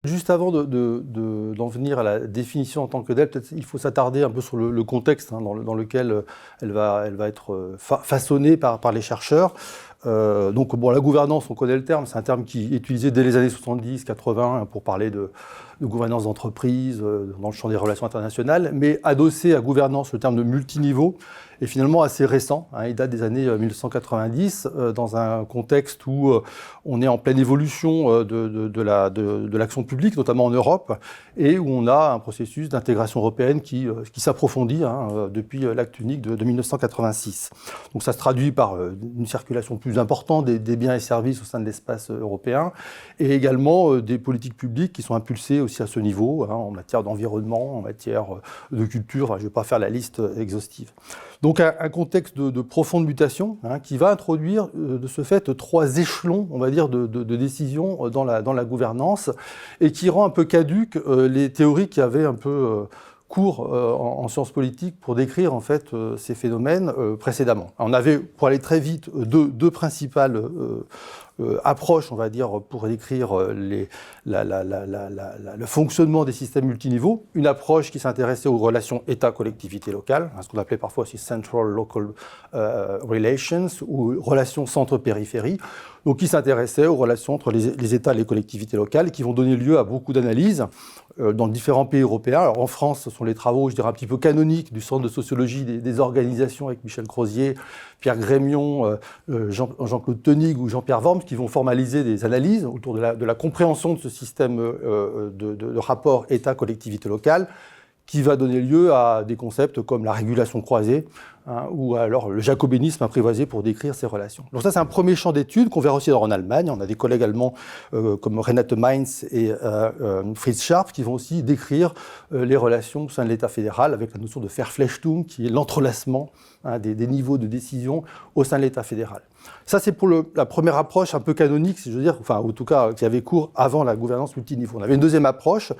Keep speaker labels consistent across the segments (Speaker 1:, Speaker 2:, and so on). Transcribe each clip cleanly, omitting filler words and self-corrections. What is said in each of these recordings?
Speaker 1: Juste avant d'en venir à la définition en tant que telle, peut-être il faut s'attarder un peu sur le contexte dans lequel elle va être façonnée par les chercheurs. Donc bon, la gouvernance, on connaît le terme, c'est un terme qui est utilisé dès les années 70-80 pour parler de gouvernance d'entreprise dans le champ des relations internationales, mais adossé à gouvernance, le terme de multiniveau est finalement assez récent. Il date des années 1990, dans un contexte où on est en pleine évolution de l'action publique, notamment en Europe, et où on a un processus d'intégration européenne qui s'approfondit depuis l'acte unique de 1986. Donc ça se traduit par une circulation plus importante des biens et services au sein de l'espace européen, et également des politiques publiques qui sont impulsées aussi à ce niveau, en matière d'environnement, en matière de culture, je ne vais pas faire la liste exhaustive. Donc un contexte de profonde mutation qui va introduire de ce fait 3 échelons, on va dire, de décision dans la gouvernance, et qui rend un peu caduques les théories qui avaient un peu cours en sciences politiques pour décrire en fait ces phénomènes précédemment. On avait, pour aller très vite, deux principales approche, on va dire, pour décrire le fonctionnement des systèmes multiniveaux. Une approche qui s'intéressait aux relations État-collectivité locale, ce qu'on appelait parfois aussi Central Local Relations, ou relations centre-périphérie, donc qui s'intéressait aux relations entre les États et les collectivités locales, qui vont donner lieu à beaucoup d'analyses dans différents pays européens. Alors en France, ce sont les travaux, je dirais, un petit peu canoniques du Centre de sociologie des organisations avec Michel Crozier, Pierre Grémion, Jean-Claude Tenig ou Jean-Pierre Worms, qui vont formaliser des analyses autour de la compréhension de ce système de rapport État-collectivité locale, qui va donner lieu à des concepts comme la régulation croisée, ou alors le jacobinisme apprivoisé pour décrire ces relations. Donc ça, c'est un premier champ d'études qu'on verra aussi en Allemagne. On a des collègues allemands comme Renate Mainz et Fritz Scharp qui vont aussi décrire les relations au sein de l'État fédéral avec la notion de Verflechtung, qui est l'entrelacement des niveaux de décision au sein de l'État fédéral. Ça, c'est pour la première approche un peu canonique, si je veux dire, enfin, en tout cas, qui avait cours avant la gouvernance multiniveau. On avait une deuxième approche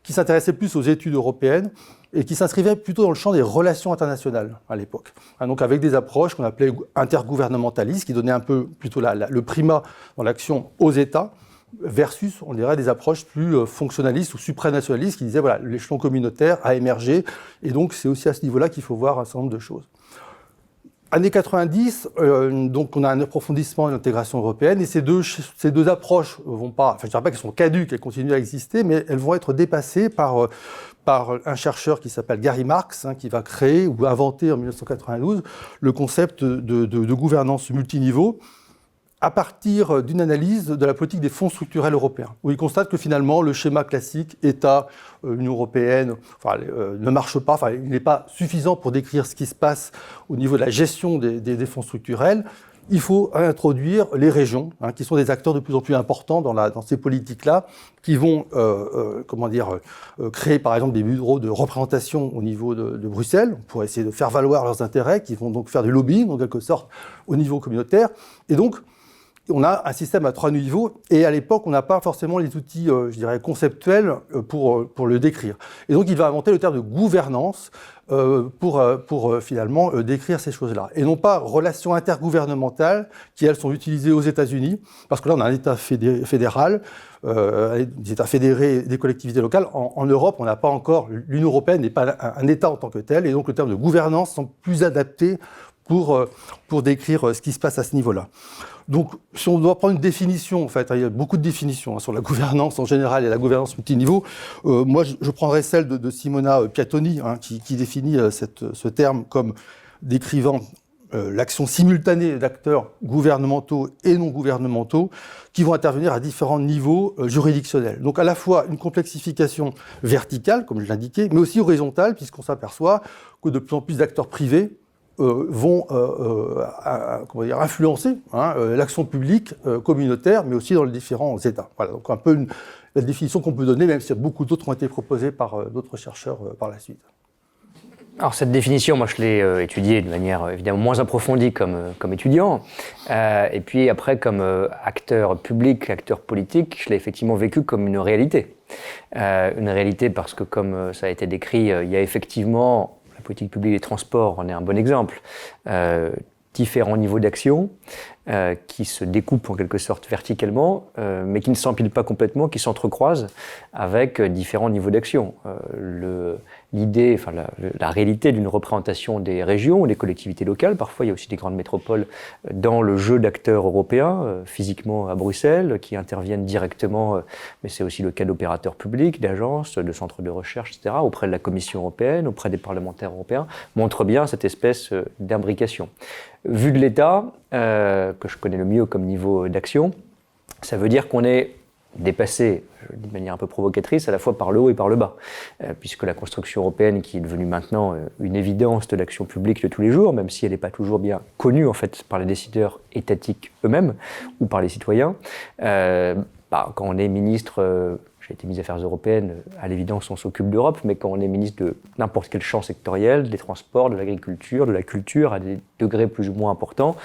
Speaker 1: qui s'intéressait plus aux études européennes et qui s'inscrivait plutôt dans le champ des relations internationales à l'époque. Donc avec des approches qu'on appelait intergouvernementalistes, qui donnaient un peu plutôt le primat dans l'action aux États, versus, on dirait, des approches plus fonctionnalistes ou supranationalistes qui disaient, voilà, l'échelon communautaire a émergé, et donc c'est aussi à ce niveau-là qu'il faut voir un certain nombre de choses. Années 90, donc on a un approfondissement de l'intégration européenne, et ces deux approches vont pas, enfin je ne dirais pas qu'elles sont caduques, elles continuent à exister, mais elles vont être dépassées par un chercheur qui s'appelle Gary Marks, qui va créer ou inventer en 1992 le concept de gouvernance multiniveau, à partir d'une analyse de la politique des fonds structurels européens, où il constate que finalement le schéma classique État, Union européenne, ne marche pas, il n'est pas suffisant pour décrire ce qui se passe au niveau de la gestion des fonds structurels. Il faut introduire les régions, qui sont des acteurs de plus en plus importants dans ces politiques-là, qui vont créer par exemple des bureaux de représentation au niveau de Bruxelles, pour essayer de faire valoir leurs intérêts, qui vont donc faire du lobbying en quelque sorte au niveau communautaire. Et donc, on a un système à 3 niveaux, et à l'époque, on n'a pas forcément les outils, je dirais, conceptuels pour le décrire. Et donc, il va inventer le terme de gouvernance pour finalement décrire ces choses-là. Et non pas relations intergouvernementales, qui, elles, sont utilisées aux États-Unis, parce que là, on a un État fédéral, des États fédérés, des collectivités locales. En Europe, on n'a pas encore, l'Union européenne n'est pas un État en tant que tel, et donc le terme de gouvernance semble plus adapté pour décrire ce qui se passe à ce niveau-là. Donc, si on doit prendre une définition, en fait, il y a beaucoup de définitions sur la gouvernance en général et la gouvernance multiniveau. Moi, je prendrais celle de Simona Piattoni, qui définit ce terme comme décrivant l'action simultanée d'acteurs gouvernementaux et non gouvernementaux qui vont intervenir à différents niveaux juridictionnels. Donc, à la fois une complexification verticale, comme je l'indiquais, mais aussi horizontale, puisqu'on s'aperçoit que de plus en plus d'acteurs privés vont influencer l'action publique communautaire, mais aussi dans les différents États. Voilà, donc un peu la définition qu'on peut donner, même si beaucoup d'autres ont été proposées par d'autres chercheurs par la suite.
Speaker 2: Alors cette définition, moi je l'ai étudiée de manière évidemment moins approfondie comme étudiant, et puis après comme acteur public, acteur politique, je l'ai effectivement vécu comme une réalité. Une réalité parce que comme ça a été décrit, il y a effectivement la politique publique des transports en est un bon exemple. Différents niveaux d'action, qui se découpent en quelque sorte verticalement, mais qui ne s'empilent pas complètement, qui s'entrecroisent avec différents niveaux d'action. L'idée, enfin la réalité d'une représentation des régions, des collectivités locales, parfois il y a aussi des grandes métropoles dans le jeu d'acteurs européens, physiquement à Bruxelles, qui interviennent directement, mais c'est aussi le cas d'opérateurs publics, d'agences, de centres de recherche, etc., auprès de la Commission européenne, auprès des parlementaires européens, montre bien cette espèce d'imbrication. Vu de l'État, que je connais le mieux comme niveau d'action, ça veut dire qu'on est dépassé, je le dis de manière un peu provocatrice, à la fois par le haut et par le bas, puisque la construction européenne, qui est devenue maintenant une évidence de l'action publique de tous les jours, même si elle n'est pas toujours bien connue en fait par les décideurs étatiques eux-mêmes ou par les citoyens, quand on est ministre, j'ai été ministre des Affaires européennes, à l'évidence on s'occupe d'Europe, mais quand on est ministre de n'importe quel champ sectoriel, des transports, de l'agriculture, de la culture, à des degrés plus ou moins importants,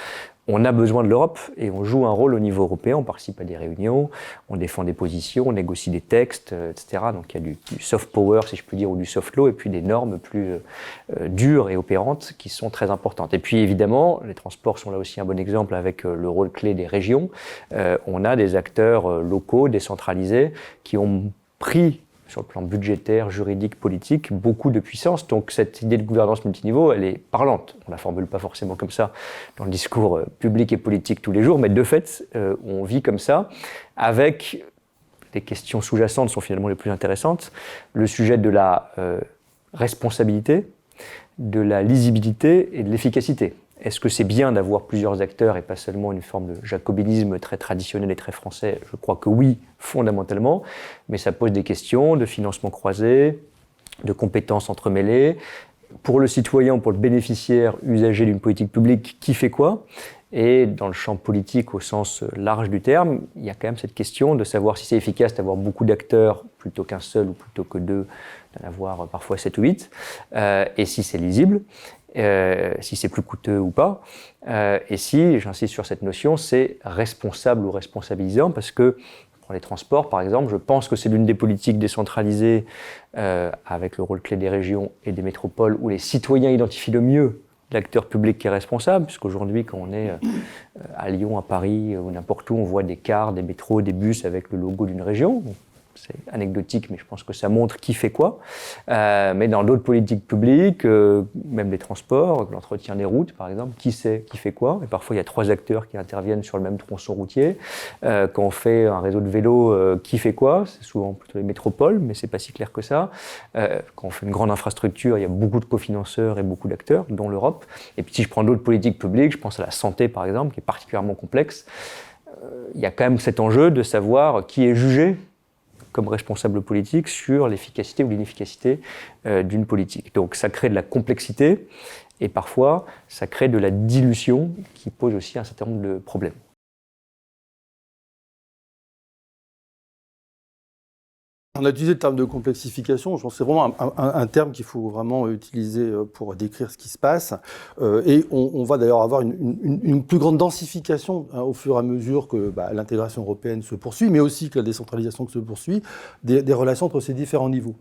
Speaker 2: on a besoin de l'Europe et on joue un rôle au niveau européen, on participe à des réunions, on défend des positions, on négocie des textes, etc. Donc il y a du soft power, si je puis dire, ou du soft law, et puis des normes plus dures et opérantes qui sont très importantes. Et puis évidemment, les transports sont là aussi un bon exemple avec le rôle clé des régions. On a des acteurs locaux, décentralisés, qui ont pris sur le plan budgétaire, juridique, politique, beaucoup de puissance. Donc cette idée de gouvernance multiniveau, elle est parlante. On ne la formule pas forcément comme ça dans le discours public et politique tous les jours, mais de fait, on vit comme ça, avec des questions sous-jacentes sont finalement les plus intéressantes. Le sujet de la responsabilité, de la lisibilité et de l'efficacité. Est-ce que c'est bien d'avoir plusieurs acteurs et pas seulement une forme de jacobinisme très traditionnel et très français? Je crois que oui, fondamentalement, mais ça pose des questions de financement croisé, de compétences entremêlées. Pour le citoyen, pour le bénéficiaire, usager d'une politique publique, qui fait quoi? Et dans le champ politique au sens large du terme, il y a quand même cette question de savoir si c'est efficace d'avoir beaucoup d'acteurs plutôt qu'un seul ou plutôt que deux, d'en avoir parfois 7 ou 8, et si c'est lisible. Si c'est plus coûteux ou pas, et si, j'insiste sur cette notion, c'est responsable ou responsabilisant, parce que pour les transports, par exemple, je pense que c'est l'une des politiques décentralisées avec le rôle clé des régions et des métropoles où les citoyens identifient le mieux l'acteur public qui est responsable, puisqu'aujourd'hui, quand on est à Lyon, à Paris ou n'importe où, on voit des cars, des métros, des bus avec le logo d'une région. C'est anecdotique, mais je pense que ça montre qui fait quoi. Mais dans d'autres politiques publiques, même les transports, l'entretien des routes, par exemple, qui sait qui fait quoi? Et parfois, il y a 3 acteurs qui interviennent sur le même tronçon routier. Quand on fait un réseau de vélos, qui fait quoi? C'est souvent plutôt les métropoles, mais c'est pas si clair que ça. Quand on fait une grande infrastructure, il y a beaucoup de cofinanceurs et beaucoup d'acteurs, dont l'Europe. Et puis, si je prends d'autres politiques publiques, je pense à la santé, par exemple, qui est particulièrement complexe. Il y a quand même cet enjeu de savoir qui est jugé comme responsable politique sur l'efficacité ou l'inefficacité d'une politique. Donc ça crée de la complexité et parfois ça crée de la dilution qui pose aussi un certain nombre de problèmes.
Speaker 1: On a utilisé le terme de complexification, je pense que c'est vraiment un terme qu'il faut vraiment utiliser pour décrire ce qui se passe. Et on va d'ailleurs avoir une plus grande densification au fur et à mesure que l'intégration européenne se poursuit, mais aussi que la décentralisation se poursuit, des relations entre ces différents niveaux.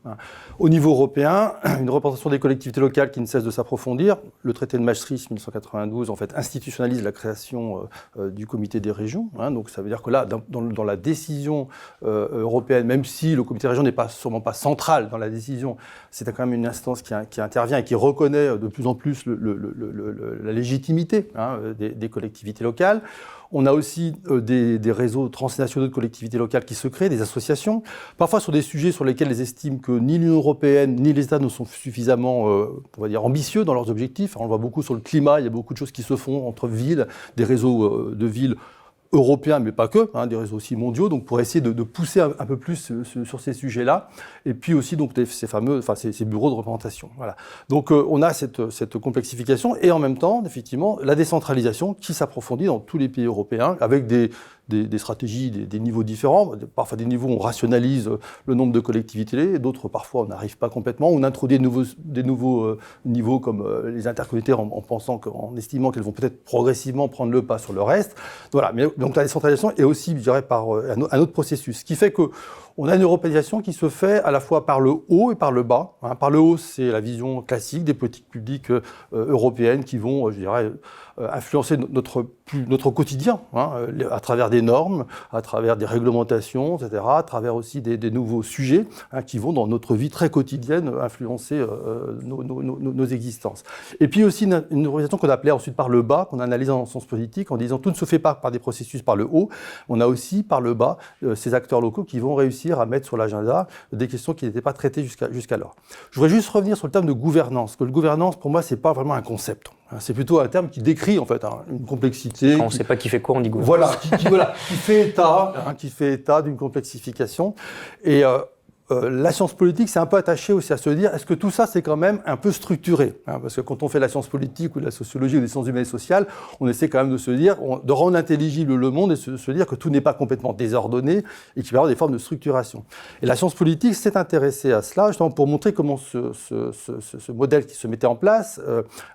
Speaker 1: Au niveau européen, une représentation des collectivités locales qui ne cesse de s'approfondir. Le traité de Maastricht 1992 en fait institutionnalise la création du comité des régions. Donc ça veut dire que là, dans la décision européenne, même si le comité des régions n'est sûrement pas centrale dans la décision, c'est quand même une instance qui intervient et qui reconnaît de plus en plus la légitimité des collectivités locales. On a aussi des réseaux transnationaux de collectivités locales qui se créent, des associations, parfois sur des sujets sur lesquels ils estiment que ni l'Union européenne ni les États ne sont suffisamment on va dire, ambitieux dans leurs objectifs. Alors, on le voit beaucoup sur le climat, il y a beaucoup de choses qui se font entre villes, des réseaux de villes européens, mais pas que, des réseaux aussi mondiaux, donc pour essayer de pousser un peu plus sur ces sujets-là, et puis aussi donc ces bureaux de représentation. Voilà. Donc on a cette complexification, et en même temps, effectivement, la décentralisation qui s'approfondit dans tous les pays européens, avec des stratégies, des niveaux différents. Parfois des niveaux où on rationalise le nombre de collectivités, d'autres parfois on n'arrive pas complètement. On introduit des nouveaux niveaux comme les intercommunautés en estimant qu'elles vont peut-être progressivement prendre le pas sur le reste. Voilà. Mais donc la décentralisation est aussi, je dirais, par un autre processus, ce qui fait que On a une européanisation qui se fait à la fois par le haut et par le bas. Par le haut, c'est la vision classique des politiques publiques européennes qui vont, je dirais, influencer notre quotidien, à travers des normes, à travers des réglementations, etc., à travers aussi des nouveaux sujets qui vont dans notre vie très quotidienne influencer nos existences. Et puis aussi une organisation qu'on appelait ensuite par le bas, qu'on analyse en sens politique, en disant tout ne se fait pas par des processus par le haut, on a aussi par le bas ces acteurs locaux qui vont réussir à mettre sur l'agenda des questions qui n'étaient pas traitées jusqu'alors. Je voudrais juste revenir sur le terme de gouvernance, que le gouvernance, pour moi, c'est pas vraiment un concept. C'est plutôt un terme qui décrit en fait une complexité.
Speaker 2: Quand on ne sait pas qui fait quoi, on dit gouvernance.
Speaker 1: Voilà, qui fait état d'une complexification. Et la science politique s'est un peu attachée aussi à se dire, est-ce que tout ça, c'est quand même un peu structuré, parce que quand on fait la science politique ou de la sociologie ou des sciences humaines et sociales, on essaie quand même de se dire, de rendre intelligible le monde et se dire que tout n'est pas complètement désordonné et qu'il va y avoir des formes de structuration. Et la science politique s'est intéressée à cela, justement pour montrer comment ce modèle qui se mettait en place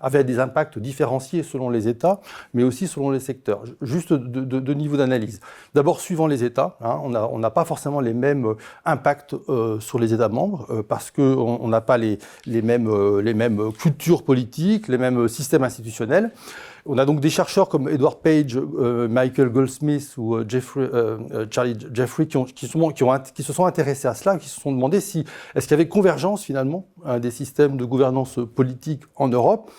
Speaker 1: avait des impacts différenciés selon les États, mais aussi selon les secteurs. Juste deux niveaux d'analyse. D'abord, suivant les États, on n'a pas forcément les mêmes impacts sur les États membres, parce qu'on n'a pas les mêmes cultures politiques, les mêmes systèmes institutionnels. On a donc des chercheurs comme Edward Page, Michael Goldsmith ou Charlie Jeffrey qui se sont intéressés à cela, qui se sont demandé est-ce qu'il y avait convergence finalement des systèmes de gouvernance politique en Europe.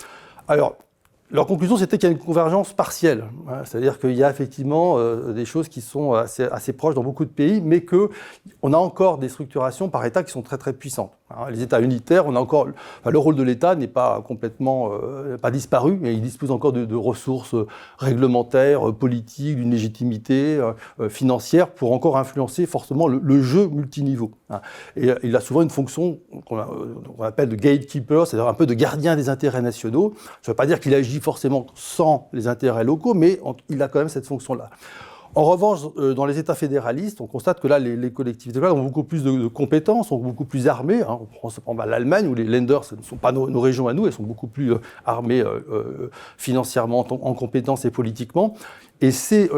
Speaker 1: Alors, leur conclusion, c'était qu'il y a une convergence partielle, c'est-à-dire qu'il y a effectivement des choses qui sont assez proches dans beaucoup de pays, mais qu'on a encore des structurations par État qui sont très très puissantes. Les États unitaires, le rôle de l'État n'est pas complètement pas disparu, mais il dispose encore de ressources réglementaires, politiques, d'une légitimité financière pour encore influencer fortement le jeu multiniveau. Et il a souvent une fonction qu'on appelle de gatekeeper, c'est-à-dire un peu de gardien des intérêts nationaux. Ça ne veut pas dire qu'il agit forcément sans les intérêts locaux, mais il a quand même cette fonction-là. En revanche, dans les États fédéralistes, on constate que là, les collectivités locales ont beaucoup plus de compétences, sont beaucoup plus armées. On prend l'Allemagne, où les Länder, ce ne sont pas nos régions à nous, elles sont beaucoup plus armées financièrement, en compétences et politiquement. Et ces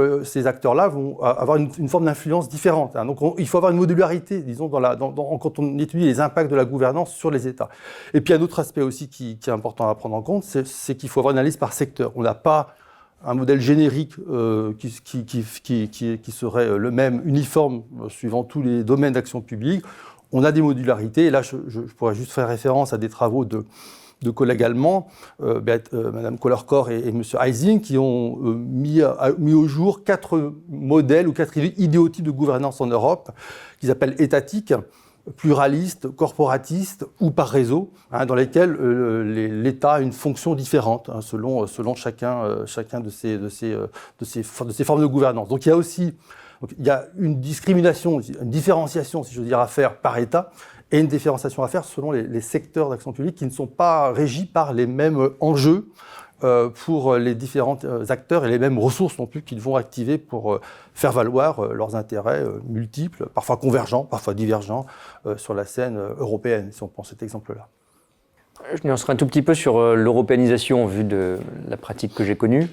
Speaker 1: acteurs-là vont avoir une forme d'influence différente. Donc il faut avoir une modularité, disons, quand on étudie les impacts de la gouvernance sur les États. Et puis un autre aspect aussi qui est important à prendre en compte, c'est qu'il faut avoir une analyse par secteur. On n'a pas un modèle générique qui serait le même, uniforme, suivant tous les domaines d'action publique. On a des modularités, et là je pourrais juste faire référence à des travaux de collègues allemands, Mme Kohler-Kor et M. Heising, qui ont mis au jour 4 modèles ou 4 idéotypes de gouvernance en Europe, qu'ils appellent étatiques, pluralistes, corporatistes ou par réseau, dans lesquels l'État a une fonction différente selon chacun de ces formes de gouvernance. Donc il y a une discrimination, une différenciation, si je veux dire, à faire par État, et une différenciation à faire selon les secteurs d'action publique qui ne sont pas régis par les mêmes enjeux pour les différents acteurs et les mêmes ressources non plus qu'ils vont activer pour faire valoir leurs intérêts multiples, parfois convergents, parfois divergents, sur la scène européenne, si on prend cet exemple-là.
Speaker 2: Je nuancerai un tout petit peu sur l'européanisation vu de la pratique que j'ai connue.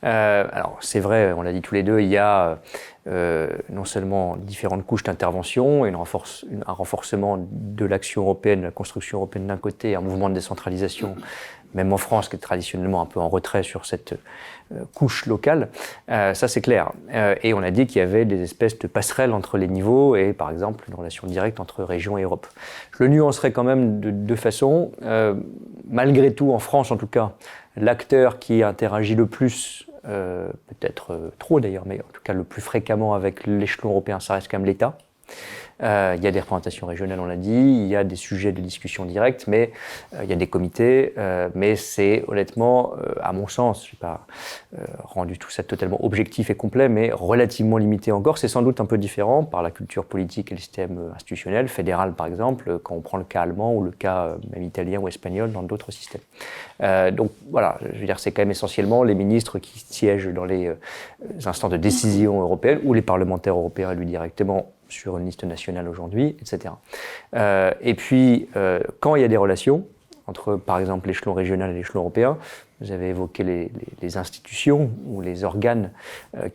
Speaker 2: Alors c'est vrai, on l'a dit tous les deux, il y a non seulement différentes couches d'intervention et un renforcement de l'action européenne, de la construction européenne d'un côté, un mouvement de décentralisation, même en France, qui est traditionnellement un peu en retrait sur cette couche locale, ça c'est clair. Et on a dit qu'il y avait des espèces de passerelles entre les niveaux et par exemple une relation directe entre région et Europe. Je le nuancerai quand même de deux façons. Malgré tout, en France en tout cas, l'acteur qui interagit le plus, peut-être trop d'ailleurs, mais en tout cas le plus fréquemment avec l'échelon européen, ça reste quand même l'État. Il y a des représentations régionales, on l'a dit, il y a des sujets de discussion directe, mais il y a des comités, mais c'est honnêtement, à mon sens, je n'ai pas rendu tout ça totalement objectif et complet, mais relativement limité encore. C'est sans doute un peu différent par la culture politique et le système institutionnel, fédéral par exemple, quand on prend le cas allemand ou le cas même italien ou espagnol dans d'autres systèmes. Donc voilà, je veux dire, c'est quand même essentiellement les ministres qui siègent dans les instances de décision européennes ou les parlementaires européens élus directement sur une liste nationale aujourd'hui, etc. Et puis, quand il y a des relations, entre, par exemple, l'échelon régional et l'échelon européen. Vous avez évoqué les institutions ou les organes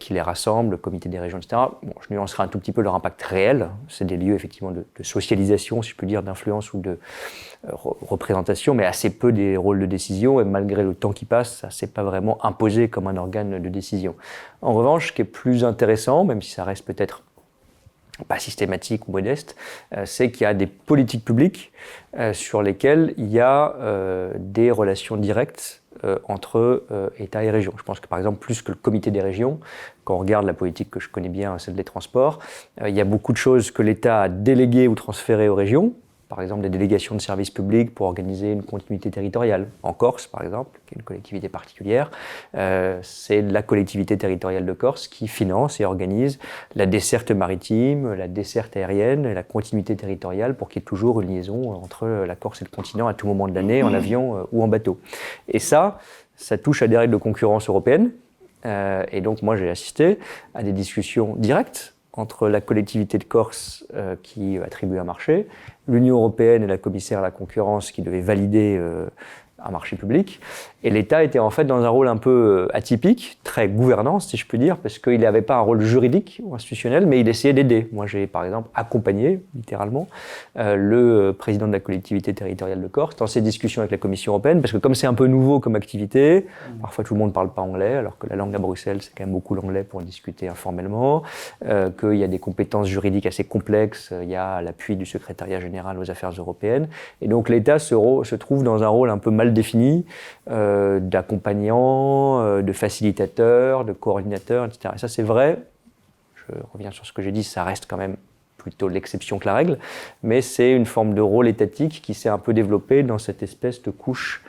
Speaker 2: qui les rassemblent, le comité des régions, etc. Bon, je nuancerai un tout petit peu leur impact réel. C'est des lieux, effectivement, de socialisation, si je peux dire, d'influence ou de représentation, mais assez peu des rôles de décision. Et malgré le temps qui passe, ça ne s'est pas vraiment imposé comme un organe de décision. En revanche, ce qui est plus intéressant, même si ça reste peut-être pas systématique ou modeste, c'est qu'il y a des politiques publiques sur lesquelles il y a des relations directes entre État et région. Je pense que par exemple, plus que le comité des régions, quand on regarde la politique que je connais bien, celle des transports, il y a beaucoup de choses que l'État a déléguées ou transférées aux régions. Par exemple, des délégations de services publics pour organiser une continuité territoriale. En Corse, par exemple, qui est une collectivité particulière, c'est la collectivité territoriale de Corse qui finance et organise la desserte maritime, la desserte aérienne et la continuité territoriale pour qu'il y ait toujours une liaison entre la Corse et le continent à tout moment de l'année, en avion ou en bateau. Et ça touche à des règles de concurrence européennes. Et donc, moi, j'ai assisté à des discussions directes entre la collectivité de Corse qui attribue un marché, l'Union européenne et la commissaire à la concurrence qui devait valider un marché public. Et l'État était en fait dans un rôle un peu atypique, très gouvernance si je peux dire, parce qu'il n'avait pas un rôle juridique ou institutionnel, mais il essayait d'aider. Moi j'ai par exemple accompagné, littéralement, le président de la collectivité territoriale de Corse dans ses discussions avec la Commission européenne, parce que comme c'est un peu nouveau comme activité, parfois tout le monde ne parle pas anglais, alors que la langue à Bruxelles c'est quand même beaucoup l'anglais pour discuter informellement, qu'il y a des compétences juridiques assez complexes, il y a l'appui du secrétariat général aux affaires européennes, et donc l'État se trouve dans un rôle un peu mal défini, d'accompagnant, de facilitateur, de coordinateur, etc. Et ça c'est vrai, je reviens sur ce que j'ai dit, ça reste quand même plutôt l'exception que la règle, mais c'est une forme de rôle étatique qui s'est un peu développée dans cette espèce de couche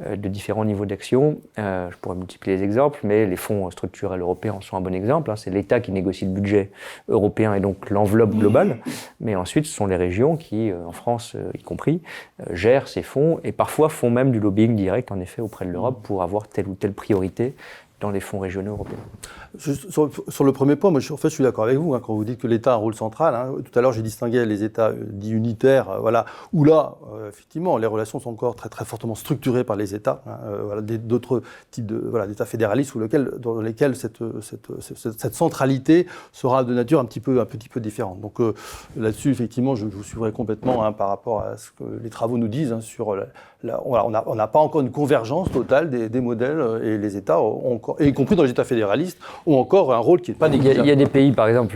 Speaker 2: de différents niveaux d'action. Je pourrais multiplier les exemples, mais les fonds structurels européens en sont un bon exemple. C'est l'État qui négocie le budget européen et donc l'enveloppe globale, mais ensuite ce sont les régions qui, en France y compris, gèrent ces fonds et parfois font même du lobbying direct, en effet, auprès de l'Europe pour avoir telle ou telle priorité dans les fonds régionaux européens.
Speaker 1: Sur le premier point, moi, je suis d'accord avec vous, quand vous dites que l'État a un rôle central. Tout à l'heure, j'ai distingué les États dits unitaires, où là, effectivement, les relations sont encore très, très fortement structurées par les États. D'autres types d'États fédéralistes dans lesquels cette centralité sera de nature un petit peu différente. Donc là-dessus, effectivement, je vous suivrai complètement par rapport à ce que les travaux nous disent sur on n'a pas encore une convergence totale des modèles et les États, et y compris dans les États fédéralistes, ont encore un rôle qui n'est pas négligeable.
Speaker 2: Il y a des pays, par exemple,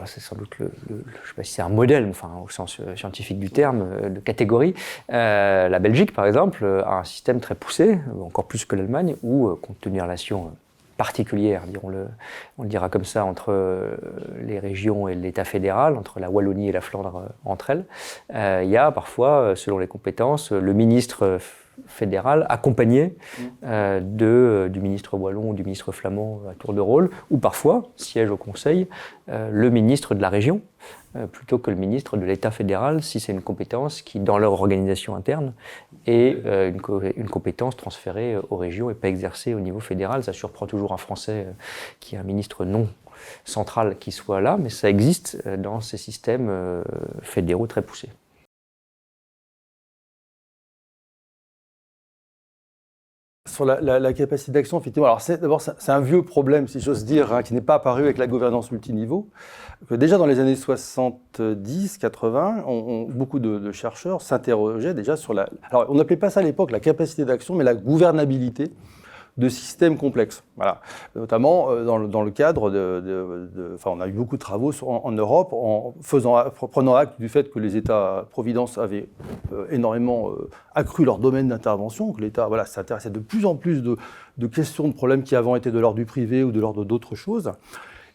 Speaker 2: c'est sans doute je ne sais pas si c'est un modèle, enfin, au sens scientifique du terme, de catégorie. La Belgique, par exemple, a un système très poussé, encore plus que l'Allemagne, où, compte tenu des relations particulière, on le dira comme ça, entre les régions et l'État fédéral, entre la Wallonie et la Flandre entre elles, il y a parfois, selon les compétences, le ministre fédéral accompagné du ministre wallon ou du ministre flamand à tour de rôle, ou parfois siège au Conseil le ministre de la région, plutôt que le ministre de l'État fédéral, si c'est une compétence qui, dans leur organisation interne, est une compétence transférée aux régions et pas exercée au niveau fédéral. Ça surprend toujours un Français qui est un ministre non central qui soit là, mais ça existe dans ces systèmes fédéraux très poussés.
Speaker 1: Sur la capacité d'action, effectivement, alors c'est un vieux problème, si j'ose dire, qui n'est pas apparu avec la gouvernance multiniveau. Que déjà dans les années 70-80, beaucoup de chercheurs s'interrogeaient déjà sur alors on n'appelait pas ça à l'époque la capacité d'action, mais la gouvernabilité de systèmes complexes. Voilà. Notamment dans le cadre on a eu beaucoup de travaux en Europe prenant acte du fait que les États-providence avaient énormément accru leur domaine d'intervention, que l'État s'intéressait de plus en plus de questions, de problèmes qui avant étaient de l'ordre du privé ou de l'ordre d'autres choses.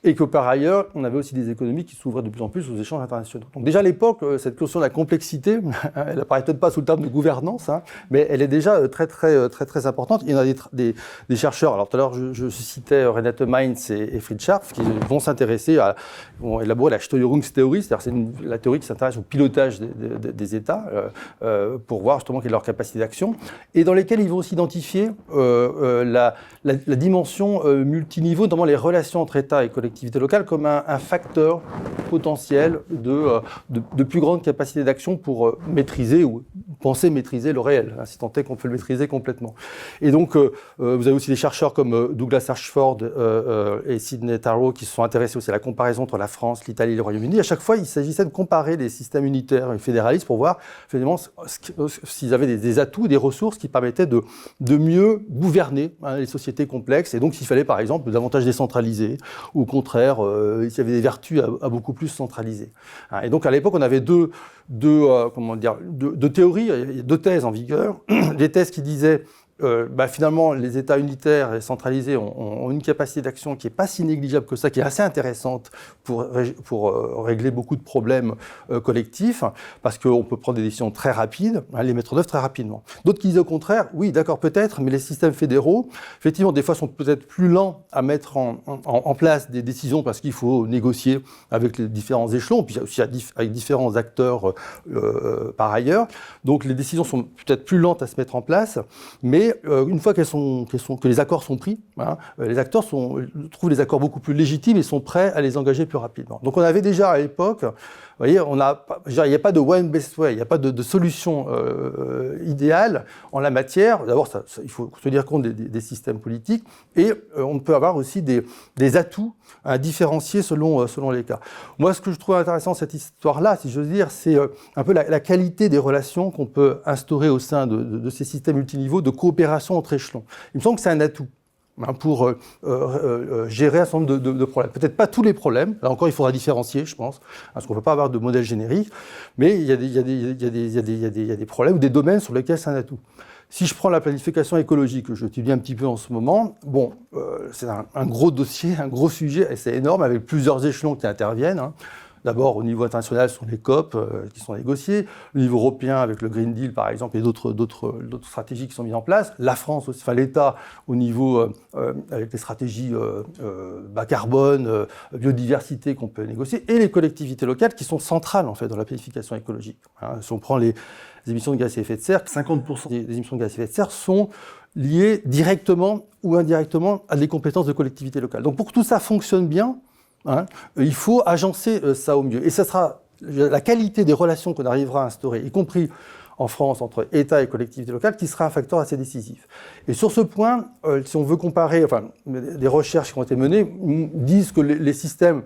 Speaker 1: Et que par ailleurs, on avait aussi des économies qui s'ouvraient de plus en plus aux échanges internationaux. Donc déjà à l'époque, cette question de la complexité, elle apparaît peut-être pas sous le terme de gouvernance, mais elle est déjà très importante. Il y en a des chercheurs, alors tout à l'heure je citais Renate Mainz et Fritz Scharpf, qui vont vont élaborer la Steuerungstheorie, c'est-à-dire c'est la théorie qui s'intéresse au pilotage des États, pour voir justement quelle est leur capacité d'action, et dans lesquels ils vont aussi identifier la dimension multiniveau, notamment les relations entre États et collectivités collectivité locale comme un facteur potentiel de plus grande capacité d'action pour maîtriser ou penser maîtriser le réel, hein, si tant est qu'on peut le maîtriser complètement. Et donc, vous avez aussi des chercheurs comme Douglas Ashford et Sidney Tarrow qui se sont intéressés aussi à la comparaison entre la France, l'Italie et le Royaume-Uni. À chaque fois, il s'agissait de comparer les systèmes unitaires et fédéralistes pour voir finalement s'ils avaient des atouts, des ressources qui permettaient de mieux gouverner, hein, les sociétés complexes. Et donc, s'il fallait, par exemple, davantage décentraliser, ou au contraire, s'il y avait des vertus à beaucoup plus centraliser. Hein, et donc, à l'époque, on avait deux théories, deux thèses en vigueur. Des thèses qui disaient finalement, les États unitaires et centralisés ont une capacité d'action qui n'est pas si négligeable que ça, qui est assez intéressante pour régler beaucoup de problèmes collectifs, parce qu'on peut prendre des décisions très rapides, hein, les mettre en œuvre très rapidement. D'autres qui disent au contraire, oui, d'accord, peut-être, mais les systèmes fédéraux, effectivement, des fois, sont peut-être plus lents à mettre en place des décisions parce qu'il faut négocier avec les différents échelons, puis aussi avec différents acteurs par ailleurs. Donc, les décisions sont peut-être plus lentes à se mettre en place, mais une fois que les accords sont pris, hein, les acteurs trouvent les accords beaucoup plus légitimes et sont prêts à les engager plus rapidement. Donc on avait déjà à l'époque, vous voyez, il n'y a pas de one best way, il n'y a pas de solution idéale en la matière. D'abord, il faut tenir compte des systèmes politiques et on peut avoir aussi des atouts à différencier selon les cas. Moi, ce que je trouve intéressant dans cette histoire-là, si j'ose dire, c'est un peu la qualité des relations qu'on peut instaurer au sein de ces systèmes multiniveaux de coopération entre échelons. Il me semble que c'est un atout, hein, pour gérer un certain nombre de problèmes. Peut-être pas tous les problèmes, là encore il faudra différencier, je pense, parce qu'on ne peut pas avoir de modèle générique, mais il y a des problèmes ou des domaines sur lesquels c'est un atout. Si je prends la planification écologique, que je étudie un petit peu en ce moment, c'est un gros dossier, un gros sujet, et c'est énorme, avec plusieurs échelons qui interviennent, hein. D'abord, au niveau international, ce sont les COP qui sont négociés. Au niveau européen, avec le Green Deal, par exemple, et d'autres stratégies qui sont mises en place. La France aussi, enfin l'État, au niveau, avec les stratégies bas carbone, biodiversité qu'on peut négocier, et les collectivités locales qui sont centrales, en fait, dans la planification écologique. Hein, si on prend les émissions de gaz à effet de serre, 50% des émissions de gaz à effet de serre sont liées directement ou indirectement à des compétences de collectivités locales. Donc, pour que tout ça fonctionne bien, hein, il faut agencer ça au mieux. Et ça sera la qualité des relations qu'on arrivera à instaurer, y compris en France, entre État et collectivités locales, qui sera un facteur assez décisif. Et sur ce point, si on veut comparer, des recherches qui ont été menées disent que les systèmes,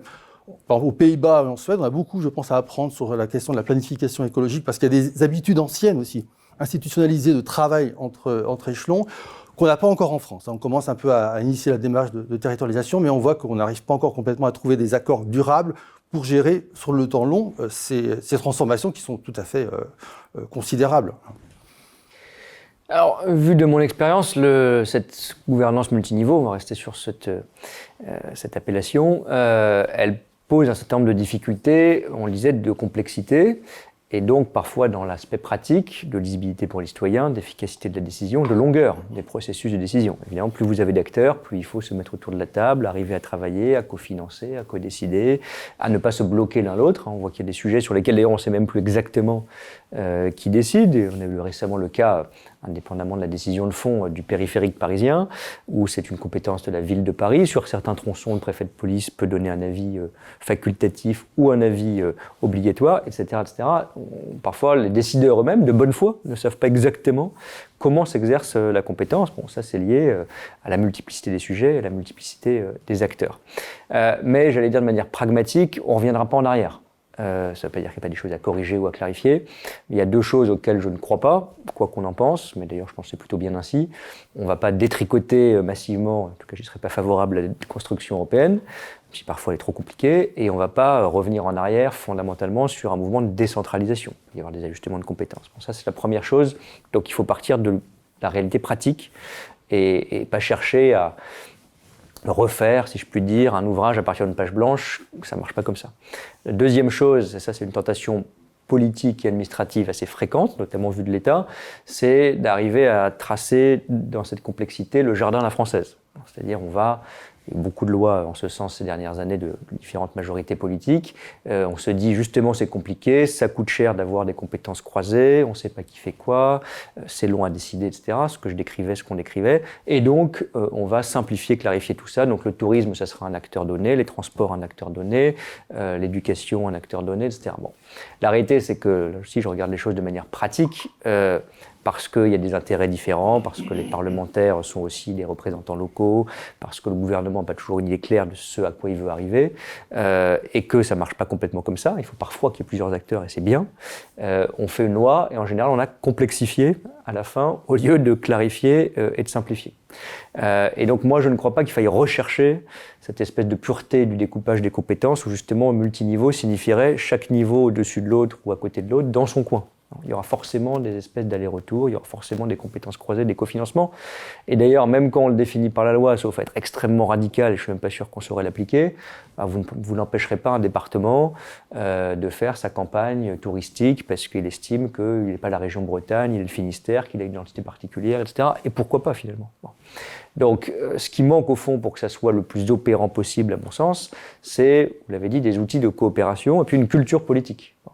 Speaker 1: aux Pays-Bas et en Suède, on a beaucoup, je pense, à apprendre sur la question de la planification écologique, parce qu'il y a des habitudes anciennes aussi, institutionnalisées de travail entre échelons, qu'on n'a pas encore en France. On commence un peu à initier la démarche de territorialisation, mais on voit qu'on n'arrive pas encore complètement à trouver des accords durables pour gérer sur le temps long ces transformations qui sont tout à fait considérables.
Speaker 2: Alors, vu de mon expérience, cette gouvernance multiniveau, on va rester sur cette appellation, elle pose un certain nombre de difficultés, on le disait, de complexité, et donc parfois dans l'aspect pratique, de lisibilité pour les citoyens, d'efficacité de la décision, de longueur des processus de décision. Évidemment, plus vous avez d'acteurs, plus il faut se mettre autour de la table, arriver à travailler, à cofinancer, à codécider, à ne pas se bloquer l'un l'autre. On voit qu'il y a des sujets sur lesquels d'ailleurs on ne sait même plus exactement qui décide. Et on a eu récemment le cas, indépendamment de la décision de fond, du périphérique parisien, où c'est une compétence de la ville de Paris. Sur certains tronçons, le préfet de police peut donner un avis facultatif ou un avis obligatoire, etc., etc. Parfois, les décideurs eux-mêmes, de bonne foi, ne savent pas exactement comment s'exerce la compétence. Bon, ça, c'est lié à la multiplicité des sujets, à la multiplicité des acteurs. Mais j'allais dire de manière pragmatique, on ne reviendra pas en arrière. Ça ne veut pas dire qu'il n'y a pas des choses à corriger ou à clarifier. Mais il y a deux choses auxquelles je ne crois pas, quoi qu'on en pense, mais d'ailleurs je pense que c'est plutôt bien ainsi. On ne va pas détricoter massivement, en tout cas je ne serais pas favorable à la construction européenne, si parfois elle est trop compliquée, et on ne va pas revenir en arrière fondamentalement sur un mouvement de décentralisation. Il va y avoir des ajustements de compétences. Bon, ça c'est la première chose, donc il faut partir de la réalité pratique et pas chercher à refaire, si je puis dire, un ouvrage à partir d'une page blanche, ça ne marche pas comme ça. La deuxième chose, et ça c'est une tentation politique et administrative assez fréquente, notamment vu de l'État, c'est d'arriver à tracer dans cette complexité le jardin à la française. C'est-à-dire il y a eu beaucoup de lois en ce sens ces dernières années de différentes majorités politiques. On se dit justement c'est compliqué, ça coûte cher d'avoir des compétences croisées, on ne sait pas qui fait quoi, c'est long à décider, etc. Ce qu'on décrivait. Et donc on va simplifier, clarifier tout ça. Donc le tourisme, ça sera un acteur donné, les transports un acteur donné, l'éducation un acteur donné, etc. Bon. La réalité c'est que si je regarde les choses de manière pratique, parce qu'il y a des intérêts différents, parce que les parlementaires sont aussi des représentants locaux, parce que le gouvernement n'a pas toujours une idée claire de ce à quoi il veut arriver, et que ça ne marche pas complètement comme ça. Il faut parfois qu'il y ait plusieurs acteurs, et c'est bien. On fait une loi, et en général, on a complexifié à la fin, au lieu de clarifier et de simplifier. Et donc moi, je ne crois pas qu'il faille rechercher cette espèce de pureté du découpage des compétences, où justement, multiniveau signifierait chaque niveau au-dessus de l'autre ou à côté de l'autre, dans son coin. Il y aura forcément des espèces d'allers-retours, il y aura forcément des compétences croisées, des cofinancements. Et d'ailleurs, même quand on le définit par la loi, sauf à être extrêmement radical, et je ne suis même pas sûr qu'on saurait l'appliquer, vous n'empêcherez pas un département de faire sa campagne touristique parce qu'il estime qu'il n'est pas la région Bretagne, il est le Finistère, qu'il a une identité particulière, etc. Et pourquoi pas finalement. Bon. Donc, ce qui manque au fond pour que ça soit le plus opérant possible, à mon sens, c'est, vous l'avez dit, des outils de coopération et puis une culture politique. Bon.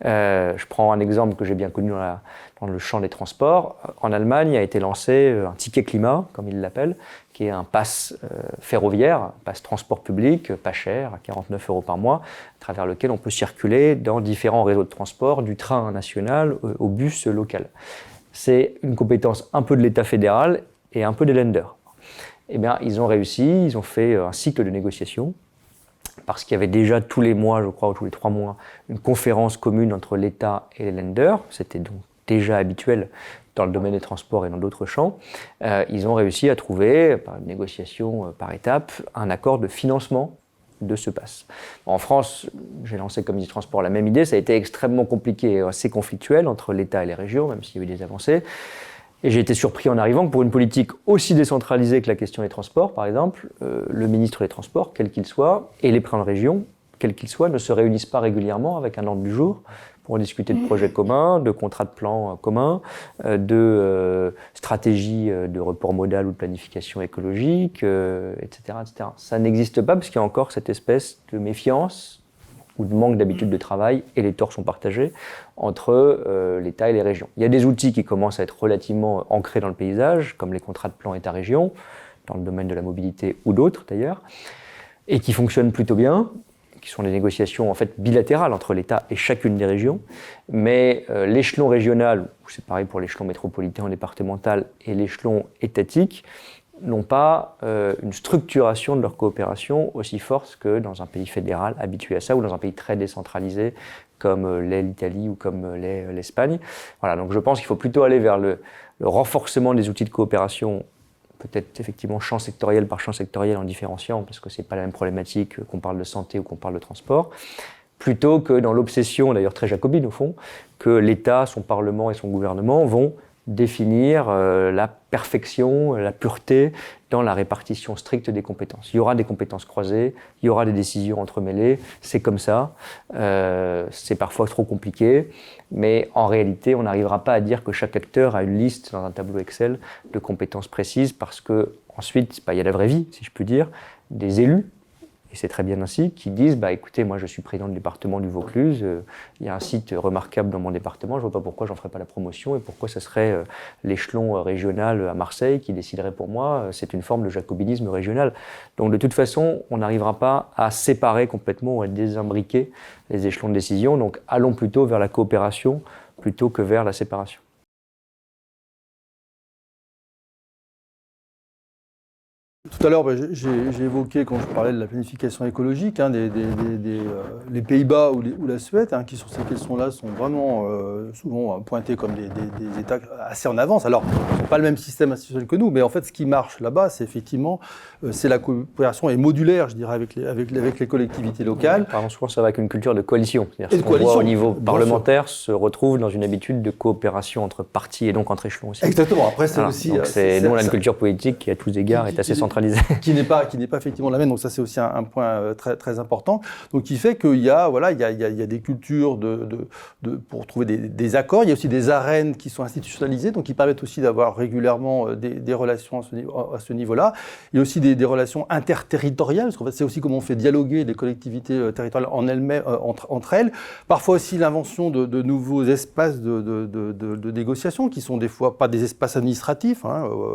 Speaker 2: Je prends un exemple que j'ai bien connu dans le champ des transports. En Allemagne a été lancé un ticket climat, comme ils l'appellent, qui est un pass ferroviaire, un pass transport public, pas cher, à 49 € par mois, à travers lequel on peut circuler dans différents réseaux de transport, du train national au bus local. C'est une compétence un peu de l'État fédéral et un peu des lenders. Eh bien, ils ont réussi, ils ont fait un cycle de négociation, parce qu'il y avait déjà tous les mois, je crois, ou tous les 3 mois, une conférence commune entre l'État et les lenders. C'était donc déjà habituel dans le domaine des transports et dans d'autres champs. Ils ont réussi à trouver, par une négociation par étapes, un accord de financement de ce pass. En France, j'ai lancé comme ministre des Transports la même idée, ça a été extrêmement compliqué et assez conflictuel entre l'État et les régions, même s'il y a eu des avancées. Et j'ai été surpris en arrivant que pour une politique aussi décentralisée que la question des transports, par exemple, le ministre des Transports, quel qu'il soit, et les présidents de région, quels qu'ils soient, ne se réunissent pas régulièrement avec un ordre du jour pour discuter de projets communs, de contrats de plan communs, de stratégies de report modal ou de planification écologique, etc., etc. Ça n'existe pas parce qu'il y a encore cette espèce de méfiance ou de manque d'habitude de travail, et les torts sont partagés, entre l'État et les régions. Il y a des outils qui commencent à être relativement ancrés dans le paysage, comme les contrats de plan État-région, dans le domaine de la mobilité ou d'autres d'ailleurs, et qui fonctionnent plutôt bien, qui sont des négociations en fait bilatérales entre l'État et chacune des régions, mais l'échelon régional, c'est pareil pour l'échelon métropolitain ou départemental, et l'échelon étatique, n'ont pas une structuration de leur coopération aussi forte que dans un pays fédéral habitué à ça, ou dans un pays très décentralisé comme l'est l'Italie ou comme l'est l'Espagne. Voilà, donc je pense qu'il faut plutôt aller vers le renforcement des outils de coopération, peut-être effectivement champ sectoriel par champ sectoriel en différenciant, parce que ce n'est pas la même problématique qu'on parle de santé ou qu'on parle de transport, plutôt que dans l'obsession, d'ailleurs très jacobine au fond, que l'État, son Parlement et son gouvernement vont définir la perfection, la pureté dans la répartition stricte des compétences. Il y aura des compétences croisées, il y aura des décisions entremêlées, c'est comme ça, c'est parfois trop compliqué, mais en réalité, on n'arrivera pas à dire que chaque acteur a une liste dans un tableau Excel de compétences précises, parce que ensuite, il y a la vraie vie, si je puis dire, des élus, et c'est très bien ainsi, qui disent écoutez, moi je suis président du département du Vaucluse, il y a un site remarquable dans mon département, je ne vois pas pourquoi j'en ferais pas la promotion et pourquoi ce serait l'échelon régional à Marseille qui déciderait pour moi. C'est une forme de jacobinisme régional. Donc de toute façon, on n'arrivera pas à séparer complètement ou à désimbriquer les échelons de décision. Donc allons plutôt vers la coopération plutôt que vers la séparation.
Speaker 1: Tout à l'heure, j'ai évoqué, quand je parlais de la planification écologique, les Pays-Bas ou la Suède, qui sur ces questions-là sont vraiment souvent pointés comme des États assez en avance. Alors, ils n'ont pas le même système institutionnel que nous, mais en fait, ce qui marche là-bas, c'est effectivement la coopération est modulaire, je dirais, avec les collectivités locales.
Speaker 2: Pardon, souvent, ça va avec une culture de coalition. C'est-à-dire ce qu'on voit au niveau parlementaire se retrouve dans une habitude de coopération entre partis et donc entre échelons aussi.
Speaker 1: Exactement. Après, c'est aussi...
Speaker 2: Donc nous, on a une culture politique qui, à tous égards, est assez centralisée. décentralisée.
Speaker 1: Qui n'est pas effectivement la même, donc ça c'est aussi un point très, très important. Donc qui fait qu'il y a, il y a des cultures pour trouver des accords, il y a aussi des arènes qui sont institutionnalisées, donc qui permettent aussi d'avoir régulièrement des relations à ce niveau-là. Il y a aussi des relations interterritoriales, parce qu'en fait c'est aussi comment on fait dialoguer les collectivités territoriales en elles-mêmes, entre elles. Parfois aussi l'invention de nouveaux espaces de négociation, qui sont des fois pas des espaces administratifs,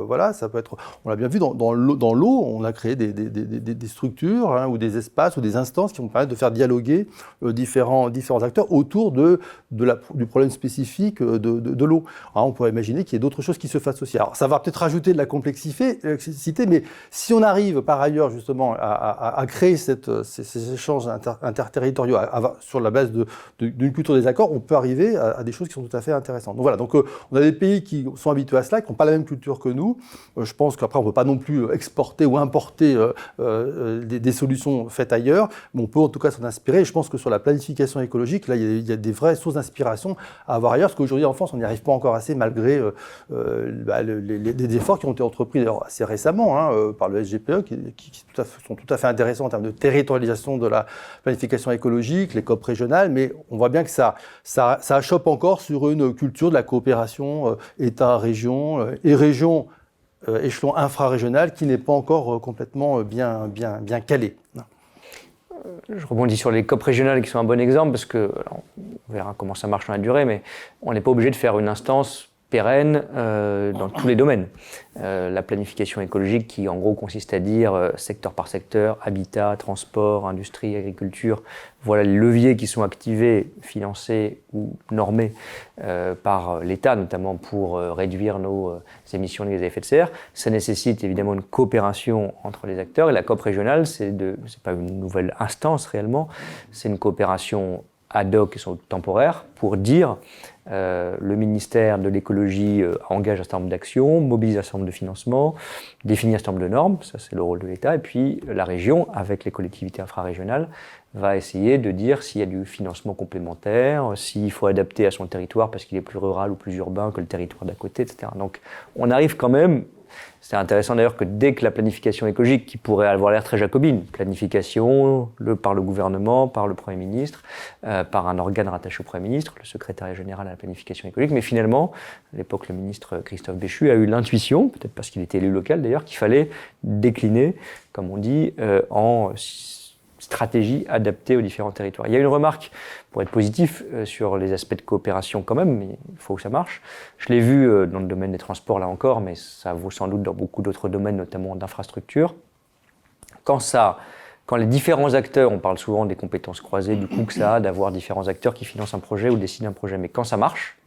Speaker 1: voilà, ça peut être, on l'a bien vu dans l'eau, on a créé des structures ou des espaces ou des instances qui vont permettre de faire dialoguer différents acteurs autour du problème spécifique de l'eau. Alors, on pourrait imaginer qu'il y ait d'autres choses qui se fassent aussi. Alors ça va peut-être rajouter de la complexité, mais si on arrive par ailleurs justement à créer ces échanges interterritoriaux sur la base d'une culture des accords, on peut arriver à des choses qui sont tout à fait intéressantes. Donc voilà, on a des pays qui sont habitués à cela, qui n'ont pas la même culture que nous. Je pense qu'après on ne peut pas non plus exporter ou importer des solutions faites ailleurs, mais on peut en tout cas s'en inspirer. Et je pense que sur la planification écologique, là, il y a des vraies sources d'inspiration à avoir ailleurs, parce qu'aujourd'hui en France, on n'y arrive pas encore assez, malgré les efforts qui ont été entrepris assez récemment par le SGPE, qui sont tout à fait intéressants en termes de territorialisation de la planification écologique, les COP régionales, mais on voit bien que ça achoppe encore sur une culture de la coopération État-région et région échelon infrarégional qui n'est pas encore complètement bien calé.
Speaker 2: Je rebondis sur les COP régionales qui sont un bon exemple parce que, alors, on verra comment ça marche dans la durée, mais on n'est pas obligé de faire une instance pérenne dans tous les domaines. La planification écologique qui en gros consiste à dire secteur par secteur, habitat, transport, industrie, agriculture, voilà les leviers qui sont activés, financés ou normés par l'État, notamment pour réduire nos émissions de gaz à effet de serre. Ça nécessite évidemment une coopération entre les acteurs et la COP régionale, c'est pas une nouvelle instance réellement, c'est une coopération ad hoc et sont temporaires pour dire le ministère de l'écologie engage un certain nombre d'actions, mobilise un certain nombre de financements, définit un certain nombre de normes, ça c'est le rôle de l'État, et puis la région, avec les collectivités infrarégionales, va essayer de dire s'il y a du financement complémentaire, s'il faut adapter à son territoire parce qu'il est plus rural ou plus urbain que le territoire d'à côté, etc. Donc on arrive quand même. C'est intéressant d'ailleurs que dès que la planification écologique, qui pourrait avoir l'air très jacobine, planification par le gouvernement, par le Premier ministre, par un organe rattaché au Premier ministre, le secrétariat général à la planification écologique, mais finalement, à l'époque, le ministre Christophe Béchu a eu l'intuition, peut-être parce qu'il était élu local d'ailleurs, qu'il fallait décliner, comme on dit, en stratégie adaptée aux différents territoires. Il y a une remarque, pour être positif, sur les aspects de coopération quand même, mais il faut que ça marche. Je l'ai vu dans le domaine des transports là encore, mais ça vaut sans doute dans beaucoup d'autres domaines, notamment d'infrastructures. Quand les différents acteurs, on parle souvent des compétences croisées, du coût que ça a d'avoir différents acteurs qui financent un projet ou décident un projet, mais quand ça marche,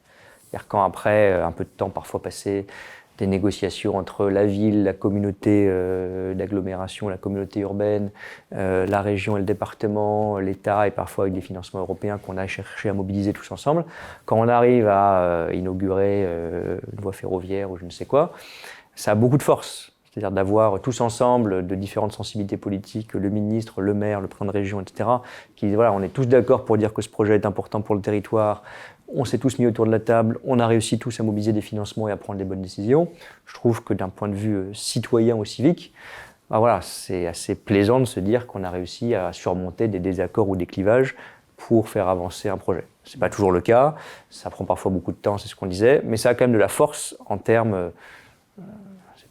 Speaker 2: c'est-à-dire quand après un peu de temps parfois passé, des négociations entre la ville, la communauté d'agglomération, la communauté urbaine, la région et le département, l'État et parfois avec des financements européens qu'on a cherché à mobiliser tous ensemble. Quand on arrive à inaugurer une voie ferroviaire ou je ne sais quoi, ça a beaucoup de force. C'est-à-dire d'avoir tous ensemble de différentes sensibilités politiques, le ministre, le maire, le président de région, etc., qui disent voilà, on est tous d'accord pour dire que ce projet est important pour le territoire, on s'est tous mis autour de la table, on a réussi tous à mobiliser des financements et à prendre des bonnes décisions. Je trouve que d'un point de vue citoyen ou civique, voilà, c'est assez plaisant de se dire qu'on a réussi à surmonter des désaccords ou des clivages pour faire avancer un projet. Ce n'est pas toujours le cas, ça prend parfois beaucoup de temps, c'est ce qu'on disait, mais ça a quand même de la force en termes...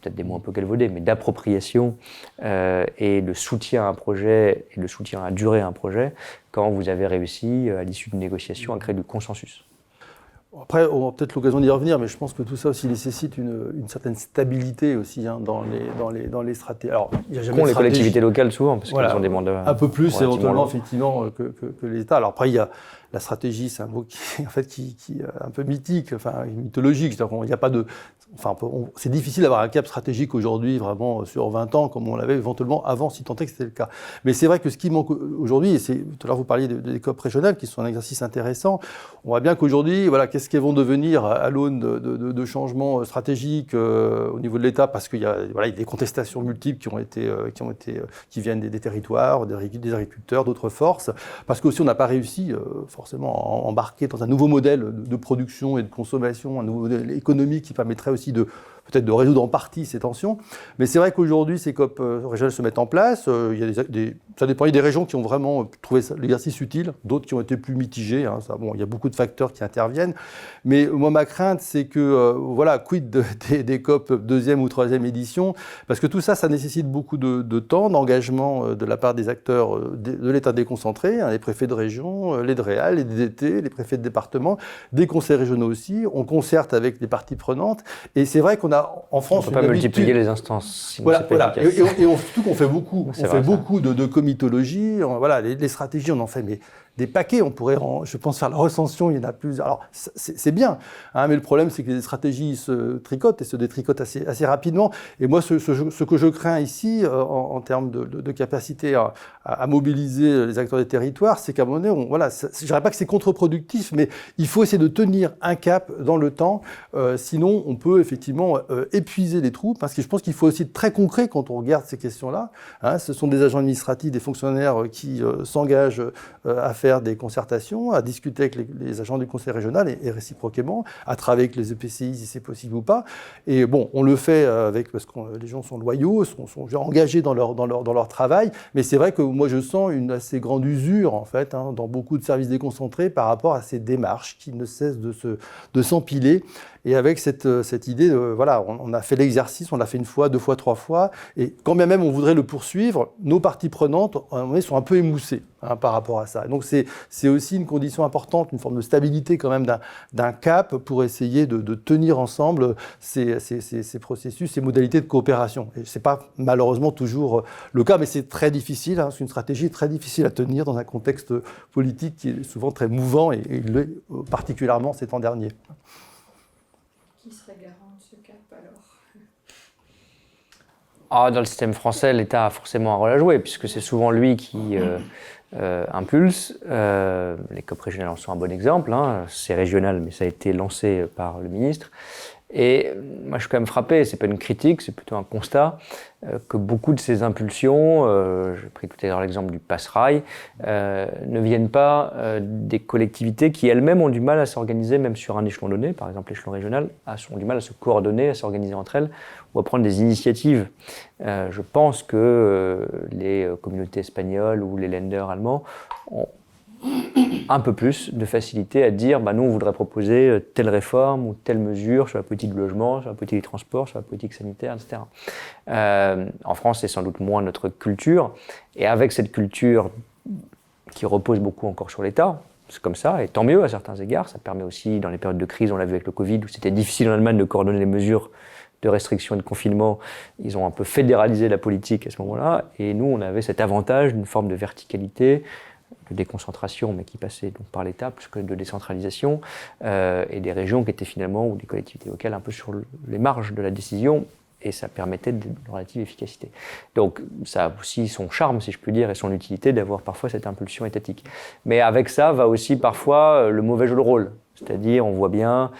Speaker 2: peut-être des mots un peu galvaudés, mais d'appropriation et de soutien à un projet et de soutien à la durée à un projet quand vous avez réussi, à l'issue d'une négociation, à créer du consensus.
Speaker 1: Après, on aura peut-être l'occasion d'y revenir, mais je pense que tout ça aussi nécessite une certaine stabilité aussi dans les stratégies. Alors, il y a jamais
Speaker 2: les collectivités locales souvent, parce qu'elles ont des mandats
Speaker 1: un peu plus éventuellement effectivement que les États. Alors après, il y a la stratégie, c'est un mot qui est un peu mythique, enfin mythologique. C'est-à-dire qu'il n'y a pas de, c'est difficile d'avoir un cap stratégique aujourd'hui vraiment sur 20 ans comme on l'avait éventuellement avant, si tant est que c'était le cas. Mais c'est vrai que ce qui manque aujourd'hui, et tout à l'heure vous parliez des COP régionales qui sont un exercice intéressant. On voit bien qu'aujourd'hui, voilà, qu'est-ce qu'elles vont devenir à l'aune de changements stratégiques au niveau de l'État, parce qu'il y a des contestations multiples qui viennent des territoires, des agriculteurs, d'autres forces, parce qu'aussi on n'a pas réussi forcément à embarquer dans un nouveau modèle de production et de consommation, un nouveau modèle économique qui permettrait aussi de peut-être de résoudre en partie ces tensions. Mais c'est vrai qu'aujourd'hui, ces COP régionales se mettent en place. Il y a ça dépend des régions qui ont vraiment trouvé l'exercice utile, d'autres qui ont été plus mitigées. Hein, ça, bon, il y a beaucoup de facteurs qui interviennent. Mais moi, ma crainte, c'est que, voilà, quid des COP deuxième ou troisième édition, parce que tout ça, ça nécessite beaucoup de temps, d'engagement de la part des acteurs de l'État déconcentré, hein, les préfets de région, les DREAL, les DDT, les préfets de département, des conseils régionaux aussi. On concerte avec les parties prenantes. Et c'est vrai qu'on a, en France,
Speaker 2: on ne peut pas multiplier les instances, sinon
Speaker 1: voilà,
Speaker 2: c'est pas efficace.
Speaker 1: Et surtout qu'on fait beaucoup, beaucoup de comitologie. Voilà, les stratégies, on en fait des paquets. On pourrait, je pense, faire la recension, il y en a plus. Alors, c'est bien, hein, mais le problème, c'est que les stratégies se tricotent et se détricotent assez rapidement. Et moi, ce que je crains ici, en termes de capacité à mobiliser les acteurs des territoires, c'est qu'à un moment donné, voilà, je ne dirais pas que c'est contre-productif, mais il faut essayer de tenir un cap dans le temps. Sinon, on peut effectivement épuiser les troupes, parce que je pense qu'il faut aussi être très concret quand on regarde ces questions-là. Hein, ce sont des agents administratifs, des fonctionnaires qui s'engagent à faire des concertations, à discuter avec les agents du conseil régional et réciproquement, à travailler avec les EPCI si c'est possible ou pas. Et bon, on le fait parce que les gens sont loyaux, sont engagés dans leur travail, mais c'est vrai que moi je sens une assez grande usure en fait, hein, dans beaucoup de services déconcentrés par rapport à ces démarches qui ne cessent de s'empiler. Et avec cette idée, voilà, on a fait l'exercice, on l'a fait une fois, 2 fois, 3 fois, et quand bien même on voudrait le poursuivre, nos parties prenantes sont un peu émoussées par rapport à ça. Donc c'est aussi une condition importante, une forme de stabilité quand même d'un cap pour essayer de tenir ensemble ces processus, ces modalités de coopération. Et c'est pas malheureusement toujours le cas, mais c'est très difficile, hein, c'est une stratégie très difficile à tenir dans un contexte politique qui est souvent très mouvant et particulièrement ces temps derniers.
Speaker 3: Qui serait garant de ce cap
Speaker 2: alors? Dans le système français, l'État a forcément un rôle à jouer, puisque c'est souvent lui qui impulse. Les COP régionales en sont un bon exemple. Hein. C'est régional, mais ça a été lancé par le ministre. Et moi, je suis quand même frappé, c'est pas une critique, c'est plutôt un constat, que beaucoup de ces impulsions, j'ai pris tout à l'heure l'exemple du Pass-Rail, ne viennent pas des collectivités qui elles-mêmes ont du mal à s'organiser, même sur un échelon donné, par exemple l'échelon régional, ont du mal à se coordonner, à s'organiser entre elles, ou à prendre des initiatives. Je pense que les communautés espagnoles ou les Länder allemands ont un peu plus de facilité à dire nous on voudrait proposer telle réforme ou telle mesure sur la politique du logement, sur la politique des transports, sur la politique sanitaire, etc. En France, c'est sans doute moins notre culture, et avec cette culture qui repose beaucoup encore sur l'État, c'est comme ça, et tant mieux à certains égards, ça permet aussi, dans les périodes de crise, on l'a vu avec le Covid, où c'était difficile en Allemagne de coordonner les mesures de restriction et de confinement, ils ont un peu fédéralisé la politique à ce moment-là, et nous on avait cet avantage d'une forme de verticalité, de déconcentration, mais qui passait donc par l'État plus que de décentralisation, et des régions qui étaient finalement, ou des collectivités locales, un peu sur les marges de la décision, et ça permettait de relative efficacité. Donc ça a aussi son charme, si je puis dire, et son utilité d'avoir parfois cette impulsion étatique. Mais avec ça va aussi parfois le mauvais jeu de rôle, c'est-à-dire on voit bien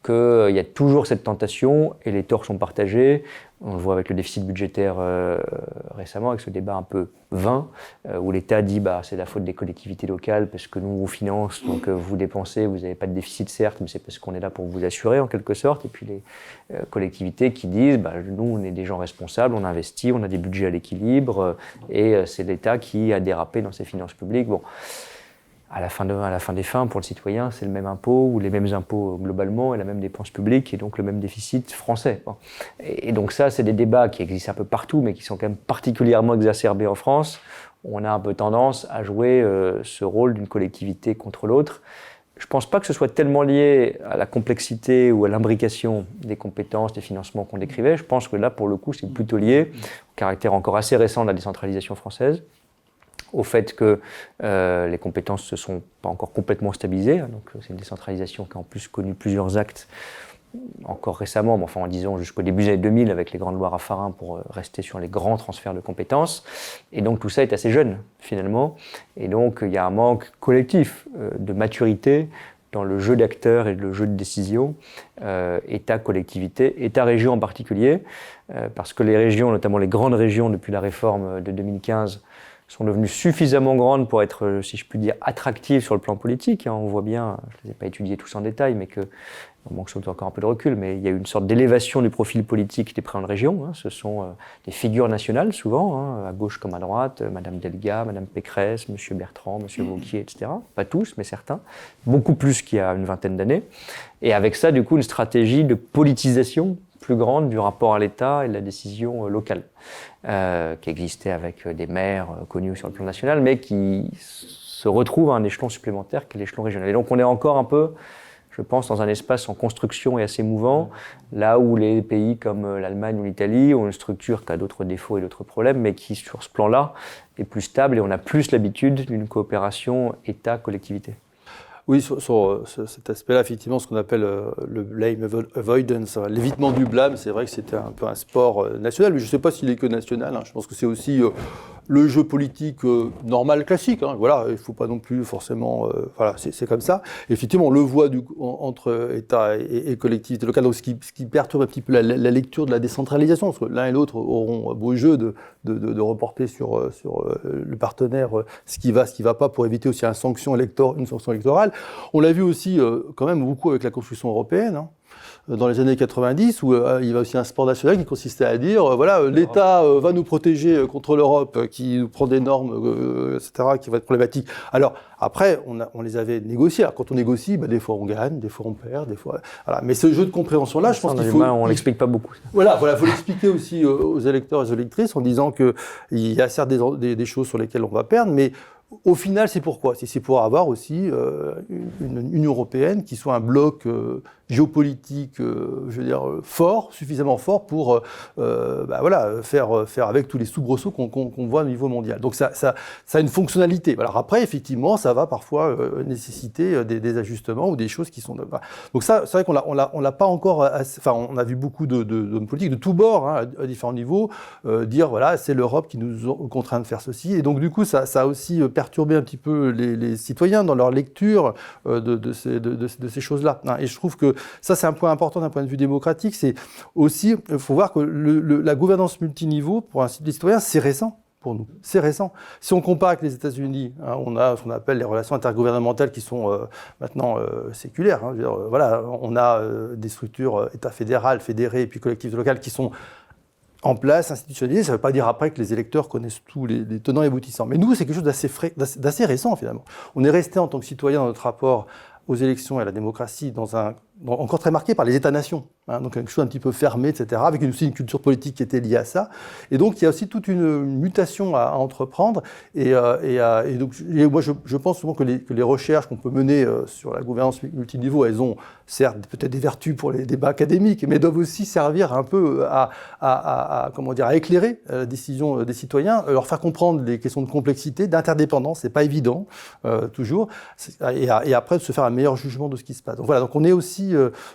Speaker 2: qu'il y a toujours cette tentation, et les torts sont partagés. On le voit avec le déficit budgétaire récemment, avec ce débat un peu vain, où l'État dit c'est la faute des collectivités locales parce que nous on vous finance, donc vous dépensez, vous n'avez pas de déficit certes, mais c'est parce qu'on est là pour vous assurer en quelque sorte. Et puis les collectivités qui disent nous on est des gens responsables, on investit, on a des budgets à l'équilibre, et c'est l'État qui a dérapé dans ses finances publiques. Bon. À la fin des fins, pour le citoyen, c'est le même impôt, ou les mêmes impôts globalement, et la même dépense publique, et donc le même déficit français. Bon. Et donc ça, c'est des débats qui existent un peu partout, mais qui sont quand même particulièrement exacerbés en France. On a un peu tendance à jouer ce rôle d'une collectivité contre l'autre. Je ne pense pas que ce soit tellement lié à la complexité ou à l'imbrication des compétences, des financements qu'on décrivait. Je pense que là, pour le coup, c'est plutôt lié au caractère encore assez récent de la décentralisation française, au fait que les compétences ne se sont pas encore complètement stabilisées. Donc c'est une décentralisation qui a en plus connu plusieurs actes encore récemment, mais enfin en disant jusqu'au début des années 2000 avec les grandes lois Raffarin pour rester sur les grands transferts de compétences. Et donc tout ça est assez jeune finalement. Et donc il y a un manque collectif de maturité dans le jeu d'acteurs et le jeu de décision, État-collectivité, État-région en particulier, parce que les régions, notamment les grandes régions depuis la réforme de 2015, sont devenues suffisamment grandes pour être, si je puis dire, attractives sur le plan politique. On voit bien, je ne les ai pas étudiées tous en détail, mais que on manque sans doute encore un peu de recul, mais il y a eu une sorte d'élévation du profil politique des présidents de région. Ce sont des figures nationales, souvent, à gauche comme à droite, Madame Delga, Madame Pécresse, Monsieur Bertrand, Monsieur Wauquiez, etc. Pas tous, mais certains. Beaucoup plus qu'il y a une vingtaine d'années. Et avec ça, du coup, une stratégie de politisation plus grande du rapport à l'État et de la décision locale, qui existait avec des maires connus sur le plan national, mais qui se retrouvent à un échelon supplémentaire qui est l'échelon régional. Et donc on est encore un peu, je pense, dans un espace en construction et assez mouvant, là où les pays comme l'Allemagne ou l'Italie ont une structure qui a d'autres défauts et d'autres problèmes, mais qui, sur ce plan-là, est plus stable et on a plus l'habitude d'une coopération État-collectivité.
Speaker 1: Oui, sur cet aspect-là, effectivement, ce qu'on appelle le blame avoidance, l'évitement du blâme, c'est vrai que c'était un peu un sport national, mais je ne sais pas s'il est que national. Je pense que c'est aussi le jeu politique normal, classique. Voilà, il ne faut pas non plus forcément... voilà, c'est comme ça. Et effectivement, on le voit entre État et collectivité locale, donc ce qui perturbe un petit peu la lecture de la décentralisation, parce que l'un et l'autre auront un beau jeu de reporter sur le partenaire ce qui va pas, pour éviter aussi une sanction électorale. On l'a vu aussi quand même beaucoup avec la construction européenne, dans les années 90, où il y avait aussi un sport national qui consistait à dire, voilà, l'État va nous protéger contre l'Europe, qui nous prend des normes, etc., qui va être problématique. Alors, après, on les avait négociés. Alors, quand on négocie, des fois on gagne, des fois on perd, des fois... Voilà. Mais ce jeu de compréhension-là, je pense qu'il faut...
Speaker 2: On l'explique pas beaucoup.
Speaker 1: Voilà, faut l'expliquer aussi aux électeurs et aux électrices en disant qu'il y a certes des choses sur lesquelles on va perdre, mais au final, c'est pourquoi ? C'est pour avoir aussi une Union européenne qui soit un bloc géopolitique, je veux dire, fort, suffisamment fort pour faire avec tous les soubresauts qu'on voit au niveau mondial. Donc ça a une fonctionnalité. Alors après, effectivement, ça va parfois nécessiter des ajustements ou des choses qui sont... Donc ça, c'est vrai qu'on l'a pas encore... Enfin, on a vu beaucoup d'hommes politiques de tous bords, à différents niveaux, dire, voilà, c'est l'Europe qui nous contraint de faire ceci. Et donc, du coup, ça a aussi perturbé un petit peu les citoyens dans leur lecture de ces choses-là. Et je trouve que ça, c'est un point important d'un point de vue démocratique. C'est aussi, il faut voir que la gouvernance multiniveau, pour un des citoyens, c'est récent. Pour nous, c'est récent. Si on compare avec les États-Unis, on a ce qu'on appelle les relations intergouvernementales qui sont maintenant séculaires. Voilà, on a des structures État fédéral, fédéré et puis collectivités locales qui sont en place, institutionnalisé. Ça ne veut pas dire après que les électeurs connaissent tous les tenants et aboutissants. Mais nous, c'est quelque chose d'assez récent, finalement. On est resté en tant que citoyen dans notre rapport aux élections et à la démocratie encore très marqué par les États-nations, donc quelque chose un petit peu fermé, etc., avec aussi une culture politique qui était liée à ça. Et donc, il y a aussi toute une mutation à entreprendre. Et donc, moi, je pense souvent que les recherches qu'on peut mener sur la gouvernance multiniveau, elles ont certes peut-être des vertus pour les débats académiques, mais doivent aussi servir un peu à éclairer la décision des citoyens, leur faire comprendre les questions de complexité, d'interdépendance, c'est pas évident, toujours, et après de se faire un meilleur jugement de ce qui se passe. Donc voilà, donc on est aussi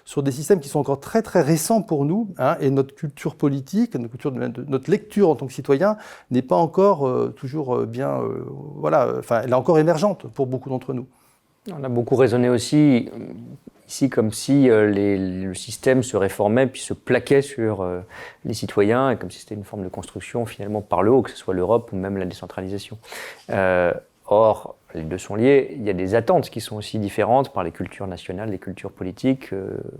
Speaker 1: sur des systèmes qui sont encore très très récents pour nous, et notre culture politique, notre lecture en tant que citoyen n'est pas encore toujours bien, elle est encore émergente pour beaucoup d'entre nous.
Speaker 2: On a beaucoup raisonné aussi ici comme si le système se réformait puis se plaquait sur les citoyens, et comme si c'était une forme de construction finalement par le haut, que ce soit l'Europe ou même la décentralisation. Or, les deux sont liés. Il y a des attentes qui sont aussi différentes par les cultures nationales, les cultures politiques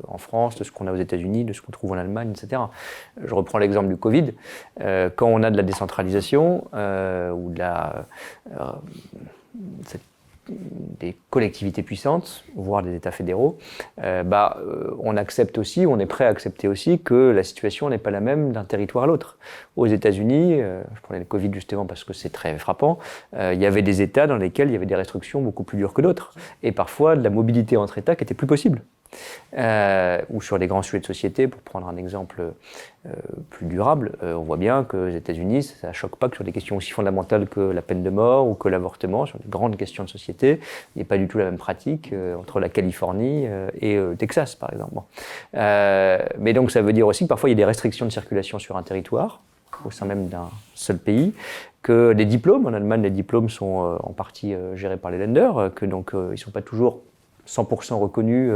Speaker 2: en France, de ce qu'on a aux États-Unis, de ce qu'on trouve en Allemagne, etc. Je reprends l'exemple du Covid. Quand on a de la décentralisation ou des collectivités puissantes, voire des États fédéraux, on accepte aussi, on est prêt à accepter aussi que la situation n'est pas la même d'un territoire à l'autre. Aux États-Unis, je prenais le Covid justement parce que c'est très frappant, il y avait des États dans lesquels il y avait des restrictions beaucoup plus dures que d'autres, et parfois de la mobilité entre États qui était plus possible. Ou sur les grands sujets de société, pour prendre un exemple plus durable, on voit bien qu'aux États-Unis, ça ne choque pas que sur des questions aussi fondamentales que la peine de mort ou que l'avortement, sur des grandes questions de société, il n'y a pas du tout la même pratique entre la Californie et le Texas, par exemple. Mais donc ça veut dire aussi que parfois il y a des restrictions de circulation sur un territoire, au sein même d'un seul pays, que les diplômes, en Allemagne les diplômes sont en partie gérés par les Länder, que donc ils ne sont pas toujours 100% reconnus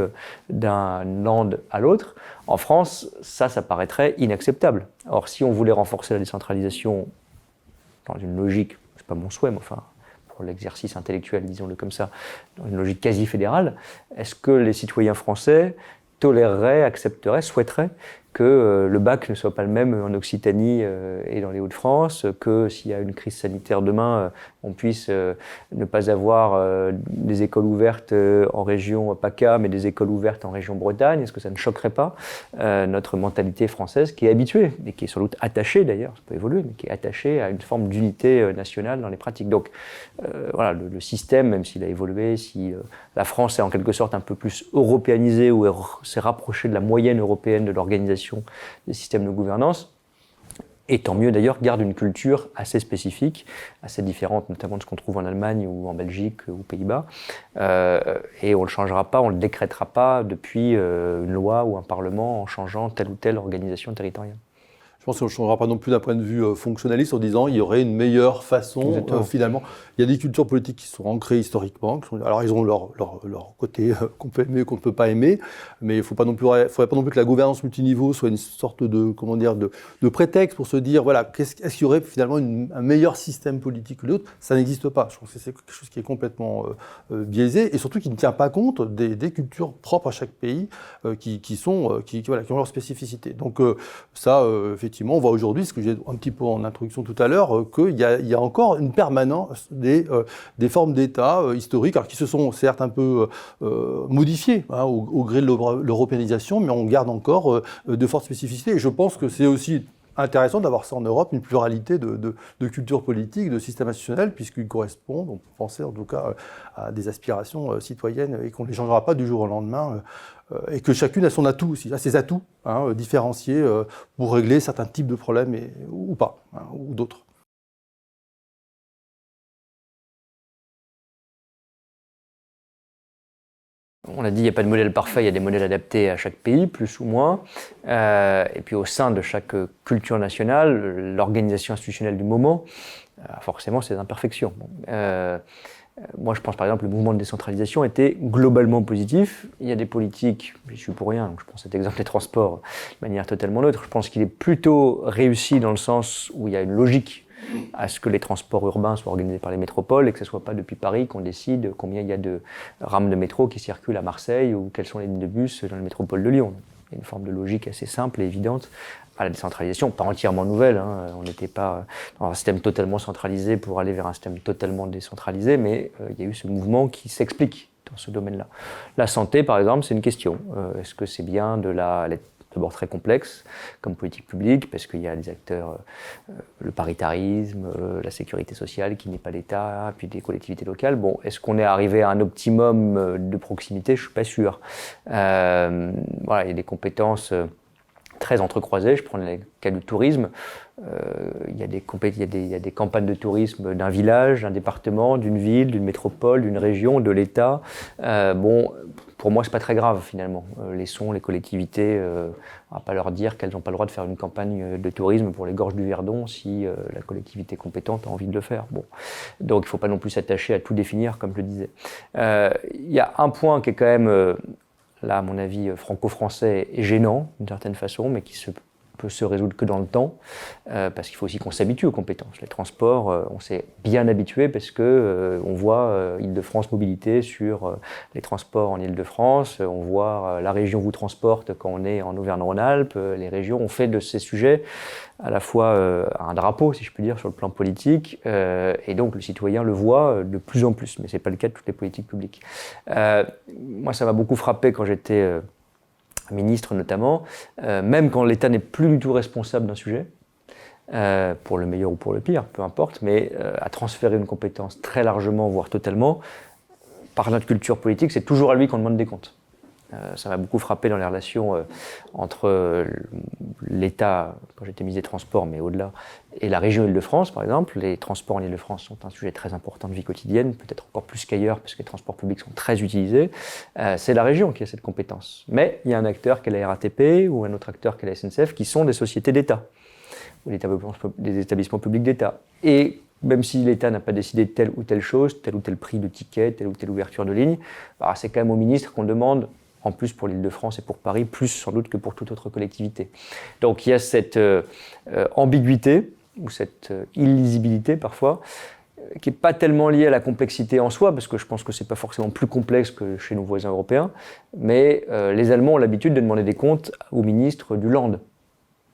Speaker 2: d'un land à l'autre. En France, ça paraîtrait inacceptable. Or, si on voulait renforcer la décentralisation dans une logique c'est pas mon souhait, mais enfin, pour l'exercice intellectuel, disons-le comme ça, dans une logique quasi fédérale, est-ce que les citoyens français toléreraient, accepteraient, souhaiteraient que le bac ne soit pas le même en Occitanie et dans les Hauts-de-France, que s'il y a une crise sanitaire demain, on puisse ne pas avoir des écoles ouvertes en région PACA, mais des écoles ouvertes en région Bretagne. Est-ce que ça ne choquerait pas notre mentalité française qui est habituée, et qui est sans doute attachée d'ailleurs, ça peut évoluer, mais qui est attachée à une forme d'unité nationale dans les pratiques. Donc voilà, le système, même s'il a évolué, si la France est en quelque sorte un peu plus européanisée ou s'est rapprochée de la moyenne européenne de l'organisation des systèmes de gouvernance, et tant mieux d'ailleurs, garde une culture assez spécifique, assez différente notamment de ce qu'on trouve en Allemagne ou en Belgique ou aux Pays-Bas, et on ne le changera pas, on ne le décrétera pas depuis une loi ou un parlement en changeant telle ou telle organisation territoriale.
Speaker 1: Je pense qu'on ne changera pas non plus d'un point de vue fonctionnaliste en disant qu'il y aurait une meilleure façon, finalement. Il y a des cultures politiques qui sont ancrées historiquement. Alors, ils ont leur côté qu'on peut aimer ou qu'on ne peut pas aimer, mais il ne faudrait pas non plus que la gouvernance multiniveau soit une sorte de prétexte pour se dire, voilà, est-ce qu'il y aurait finalement un meilleur système politique que l'autre? Ça n'existe pas. Je pense que c'est quelque chose qui est complètement biaisé et surtout qui ne tient pas compte des cultures propres à chaque pays qui ont leur spécificité. Donc, effectivement, on voit aujourd'hui, ce que j'ai un petit peu en introduction tout à l'heure, qu'il y a encore une permanence des formes d'État historiques, alors qui se sont certes un peu modifiées au gré de l'européanisation, mais on garde encore de fortes spécificités. Et je pense que c'est aussi intéressant d'avoir ça en Europe, une pluralité de cultures politiques, de systèmes institutionnels, puisqu'ils correspondent, on peut penser en tout cas, à des aspirations citoyennes et qu'on ne les changera pas du jour au lendemain. Et que chacune a son atout aussi, a ses atouts différenciés pour régler certains types de problèmes ou pas, ou d'autres.
Speaker 2: On l'a dit, il n'y a pas de modèle parfait, il y a des modèles adaptés à chaque pays, plus ou moins. Et puis au sein de chaque culture nationale, l'organisation institutionnelle du moment a forcément ses imperfections. Moi, je pense par exemple que le mouvement de décentralisation était globalement positif. Il y a des politiques, j'y suis pour rien, donc je prends cet exemple des transports de manière totalement neutre. Je pense qu'il est plutôt réussi dans le sens où il y a une logique à ce que les transports urbains soient organisés par les métropoles et que ce ne soit pas depuis Paris qu'on décide combien il y a de rames de métro qui circulent à Marseille ou quelles sont les lignes de bus dans la métropole de Lyon. Il y a une forme de logique assez simple et évidente à la décentralisation, pas entièrement nouvelle. On n'était pas dans un système totalement centralisé pour aller vers un système totalement décentralisé, mais il y a eu ce mouvement qui s'explique dans ce domaine-là. La santé, par exemple, c'est une question. Est-ce que c'est bien elle est d'abord très complexe comme politique publique, parce qu'il y a des acteurs, le paritarisme, la sécurité sociale qui n'est pas l'État, puis des collectivités locales. Bon, est-ce qu'on est arrivé à un optimum de proximité? Je ne suis pas sûr. Voilà, il y a des compétences très entrecroisées. Je prends le cas du tourisme. Il y a des campagnes de tourisme d'un village, d'un département, d'une ville, d'une métropole, d'une région, de l'État. Pour moi, c'est pas très grave finalement. Laissons les collectivités, on va pas leur dire qu'elles n'ont pas le droit de faire une campagne de tourisme pour les gorges du Verdon si la collectivité compétente a envie de le faire. Bon. Donc il ne faut pas non plus s'attacher à tout définir, comme je le disais. Il y a un point qui est quand même, là à mon avis, franco-français et gênant d'une certaine façon, mais qui peut se résoudre que dans le temps, parce qu'il faut aussi qu'on s'habitue aux compétences. Les transports, on s'est bien habitué parce que on voit Île-de-France Mobilité sur les transports en Île-de-France, on voit la région vous transporte quand on est en Auvergne-Rhône-Alpes, les régions ont fait de ces sujets à la fois un drapeau, si je puis dire, sur le plan politique, et donc le citoyen le voit de plus en plus, mais ce n'est pas le cas de toutes les politiques publiques. Moi, ça m'a beaucoup frappé quand j'étais ministre notamment, même quand l'État n'est plus du tout responsable d'un sujet, pour le meilleur ou pour le pire, peu importe, mais à transférer une compétence très largement, voire totalement, par notre culture politique, c'est toujours à lui qu'on demande des comptes. Ça m'a beaucoup frappé dans les relations entre l'État, quand j'étais ministre des Transports, mais au-delà, et la région Île-de-France, par exemple. Les transports en Île-de-France sont un sujet très important de vie quotidienne, peut-être encore plus qu'ailleurs, parce que les transports publics sont très utilisés. C'est la région qui a cette compétence. Mais il y a un acteur qui est la RATP, ou un autre acteur qui est la SNCF, qui sont des sociétés d'État, ou des établissements publics d'État. Et même si l'État n'a pas décidé de telle ou telle chose, tel ou tel prix de ticket, telle ou telle ouverture de ligne, c'est quand même au ministre qu'on demande, en plus pour l'Île-de-France et pour Paris, plus sans doute que pour toute autre collectivité. Donc il y a cette ambiguïté, ou cette illisibilité parfois, qui n'est pas tellement liée à la complexité en soi, parce que je pense que ce n'est pas forcément plus complexe que chez nos voisins européens, mais les Allemands ont l'habitude de demander des comptes au ministre du Land.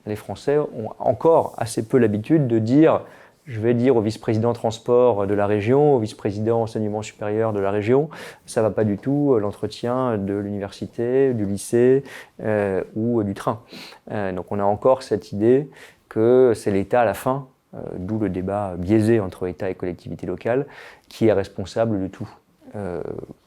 Speaker 2: Les Français ont encore assez peu l'habitude de dire, je vais dire au vice-président transport de la région, au vice-président enseignement supérieur de la région, ça ne va pas du tout l'entretien de l'université, du lycée ou du train. Donc on a encore cette idée que c'est l'État à la fin, d'où le débat biaisé entre État et collectivité locale, qui est responsable de tout.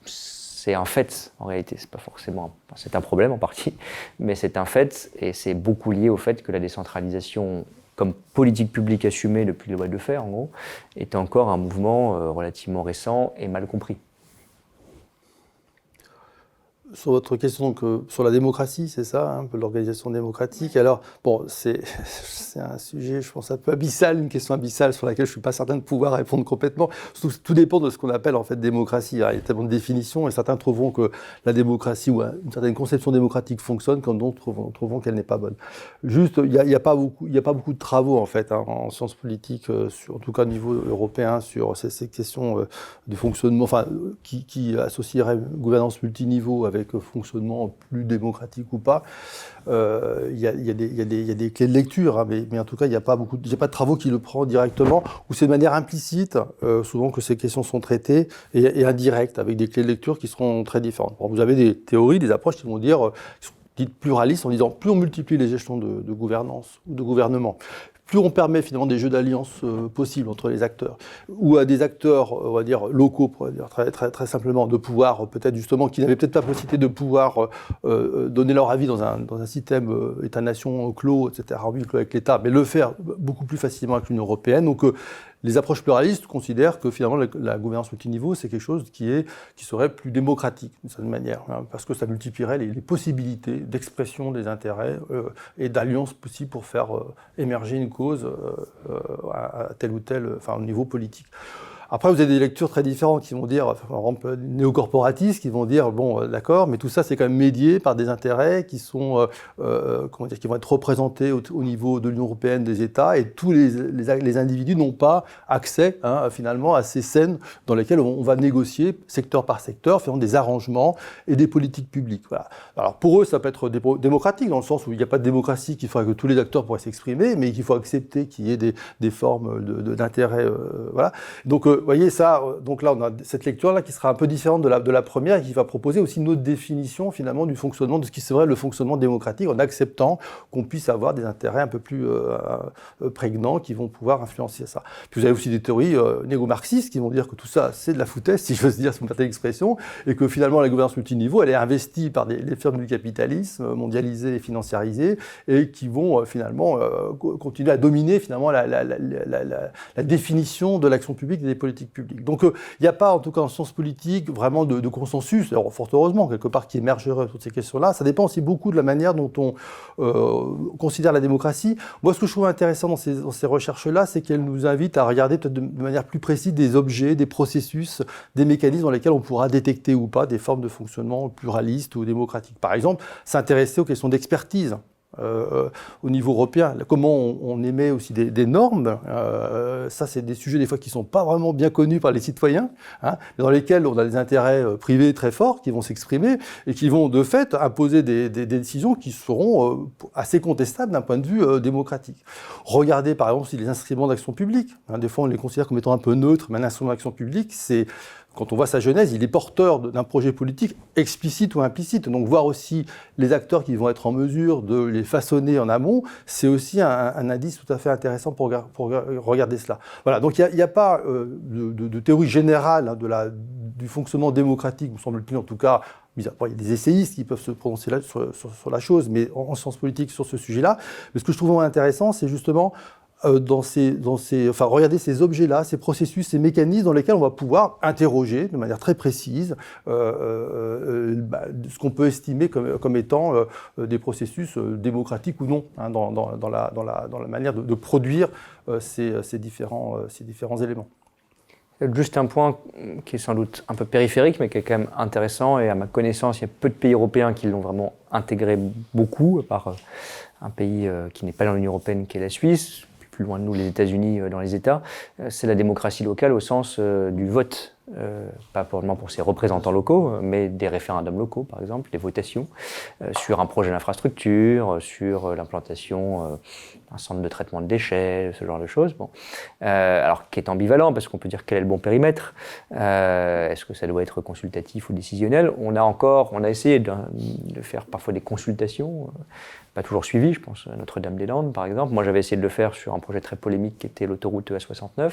Speaker 2: C'est un fait, en réalité, c'est pas forcément, c'est un problème en partie, mais c'est un fait, et c'est beaucoup lié au fait que la décentralisation, comme politique publique assumée depuis les lois de fer, en gros, est encore un mouvement relativement récent et mal compris.
Speaker 1: Sur votre question donc, sur la démocratie, c'est ça, un peu l'organisation démocratique. Alors, bon, c'est un sujet, je pense, un peu abyssal, une question abyssale sur laquelle je ne suis pas certain de pouvoir répondre complètement. Tout dépend de ce qu'on appelle en fait démocratie. Alors, il y a tellement de définitions et certains trouveront que la démocratie ou une certaine conception démocratique fonctionne quand d'autres trouveront qu'elle n'est pas bonne. Juste, il n'y a pas beaucoup de travaux en fait en sciences politiques, en tout cas au niveau européen, sur ces questions de fonctionnement, enfin, qui associeraient une gouvernance multiniveau avec fonctionnement plus démocratique ou pas. Il y a des clés de lecture, hein, mais en tout cas, il n'y a pas de travaux qui le prennent directement, ou c'est de manière implicite, souvent que ces questions sont traitées, et indirectes, avec des clés de lecture qui seront très différentes. Bon, vous avez des théories, des approches qui vont dire, qui sont dites pluralistes, en disant plus on multiplie les échelons de gouvernance ou de gouvernement, plus on permet finalement des jeux d'alliance possibles entre les acteurs, ou à des acteurs, on va dire, locaux, pour dire très simplement, de pouvoir, peut-être justement, qui n'avaient peut-être pas la possibilité de pouvoir donner leur avis dans un système État-nation clos, etc., en huis clos avec l'État, mais le faire beaucoup plus facilement avec l'Union européenne. Donc, les approches pluralistes considèrent que finalement la gouvernance multiniveau, c'est quelque chose qui serait plus démocratique d'une certaine manière, hein, parce que ça multiplierait les possibilités d'expression des intérêts et d'alliances possibles pour faire émerger une cause à tel ou tel, enfin au niveau politique. Après, vous avez des lectures très différentes qui vont dire, par exemple, néocorporatistes, qui vont dire, bon, d'accord, mais tout ça, c'est quand même médié par des intérêts qui sont, qui vont être représentés au niveau de l'Union européenne, des États, et tous les individus n'ont pas accès, hein, finalement, à ces scènes dans lesquelles on va négocier, secteur par secteur, faisant des arrangements et des politiques publiques. Voilà. Alors, pour eux, ça peut être démocratique, dans le sens où il n'y a pas de démocratie qu'il faudrait que tous les acteurs pourraient s'exprimer, mais qu'il faut accepter qu'il y ait des formes d'intérêt, voilà. Donc, vous voyez ça, donc là on a cette lecture-là qui sera un peu différente de la première et qui va proposer aussi une autre définition finalement du fonctionnement, de ce qui serait le fonctionnement démocratique, en acceptant qu'on puisse avoir des intérêts un peu plus prégnants qui vont pouvoir influencer ça. Puis vous avez aussi des théories négo-marxistes qui vont dire que tout ça c'est de la foutaise, si j'ose dire, c'est une certaine expression, et que finalement la gouvernance multiniveau elle est investie par les firmes du capitalisme mondialisé et financiarisé, et qui vont finalement continuer à dominer finalement la définition de l'action publique et des politiques publiques. Donc il n'y a pas, en tout cas en sciences politiques, vraiment de consensus, alors fort heureusement, quelque part, qui émergerait toutes ces questions-là. Ça dépend aussi beaucoup de la manière dont on considère la démocratie. Moi, ce que je trouve intéressant dans ces recherches-là, c'est qu'elles nous invitent à regarder peut-être de manière plus précise des objets, des processus, des mécanismes dans lesquels on pourra détecter ou pas des formes de fonctionnement pluralistes ou démocratiques. Par exemple, s'intéresser aux questions d'expertise. Au niveau européen, comment on émet aussi des normes, ça c'est des sujets des fois qui ne sont pas vraiment bien connus par les citoyens, hein, mais dans lesquels on a des intérêts privés très forts qui vont s'exprimer et qui vont de fait imposer des décisions qui seront assez contestables d'un point de vue démocratique. Regardez par exemple si les instruments d'action publique, hein, des fois on les considère comme étant un peu neutres, mais un instrument d'action publique c'est... Quand on voit sa genèse, il est porteur d'un projet politique explicite ou implicite. Donc voir aussi les acteurs qui vont être en mesure de les façonner en amont, c'est aussi un indice tout à fait intéressant pour regarder cela. Voilà, donc il n'y a pas de théorie générale hein, du fonctionnement démocratique, me semble-t-il en tout cas. Il y a des essayistes qui peuvent se prononcer là, sur la chose, mais en sciences politiques sur ce sujet-là. Mais ce que je trouve intéressant, c'est justement... regarder ces objets-là, ces processus, ces mécanismes dans lesquels on va pouvoir interroger de manière très précise ce qu'on peut estimer comme étant des processus démocratiques ou non, hein, dans la manière de produire ces différents éléments.
Speaker 2: Juste un point qui est sans doute un peu périphérique, mais qui est quand même intéressant, et à ma connaissance, il y a peu de pays européens qui l'ont vraiment intégré beaucoup, à part un pays qui n'est pas dans l'Union européenne, qui est la Suisse. plus loin de nous les États-Unis dans les États, c'est la démocratie locale au sens du vote. Pas seulement pour ses représentants locaux, mais des référendums locaux, par exemple, des votations sur un projet d'infrastructure, sur l'implantation d'un centre de traitement de déchets, ce genre de choses. Bon. Alors, qui est ambivalent, parce qu'on peut dire quel est le bon périmètre. Est-ce que ça doit être consultatif ou décisionnel? On a essayé de faire parfois des consultations, pas toujours suivies, je pense à Notre-Dame-des-Landes, par exemple. Moi, j'avais essayé de le faire sur un projet très polémique qui était l'autoroute A69,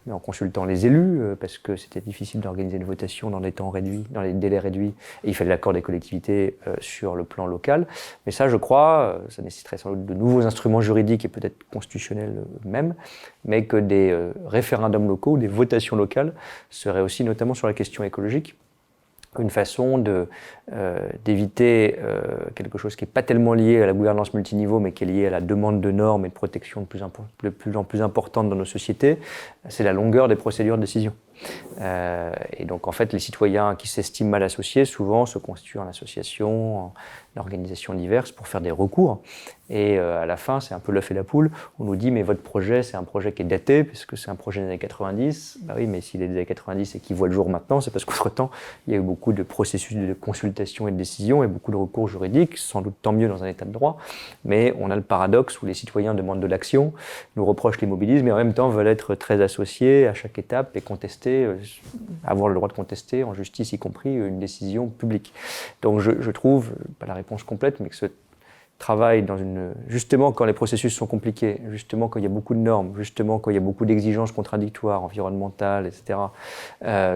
Speaker 2: mais en consultant les élus, parce que c'était difficile d'organiser une votation dans des temps réduits, dans les délais réduits, et il fallait l'accord des collectivités sur le plan local. Mais ça, je crois, ça nécessiterait sans doute de nouveaux instruments juridiques et peut-être constitutionnels même, mais que des référendums locaux, des votations locales seraient aussi, notamment sur la question écologique, une façon d'éviter quelque chose qui n'est pas tellement lié à la gouvernance multiniveau, mais qui est lié à la demande de normes et de protection de plus en plus importante dans nos sociétés, c'est la longueur des procédures de décision. Et donc en fait, les citoyens qui s'estiment mal associés, souvent se constituent en associations, en organisations diverses pour faire des recours. Et à la fin, c'est un peu l'œuf et la poule. On nous dit, mais votre projet, c'est un projet qui est daté, puisque c'est un projet des années 90. Bah oui, mais s'il est des années 90 et qu'il voit le jour maintenant, c'est parce qu'entre-temps, il y a eu beaucoup de processus de consultation et de décision et beaucoup de recours juridiques, sans doute tant mieux dans un état de droit. Mais on a le paradoxe où les citoyens demandent de l'action, nous reprochent l'immobilisme, mais en même temps veulent être très associés à chaque étape et contester, avoir le droit de contester, en justice y compris, une décision publique. Donc je trouve, pas la réponse complète, mais que ce travail justement quand les processus sont compliqués, justement quand il y a beaucoup de normes, justement quand il y a beaucoup d'exigences contradictoires, environnementales, etc.,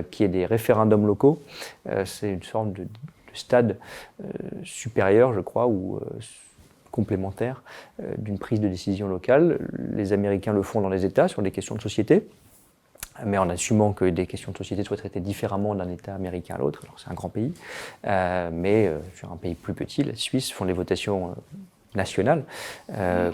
Speaker 2: qu'il y ait des référendums locaux, c'est une sorte de stade supérieur, je crois, ou complémentaire d'une prise de décision locale. Les Américains le font dans les États sur des questions de société, mais en assumant que des questions de société soient traitées différemment d'un État américain à l'autre. Alors c'est un grand pays, mais sur un pays plus petit, la Suisse, font des votations nationales,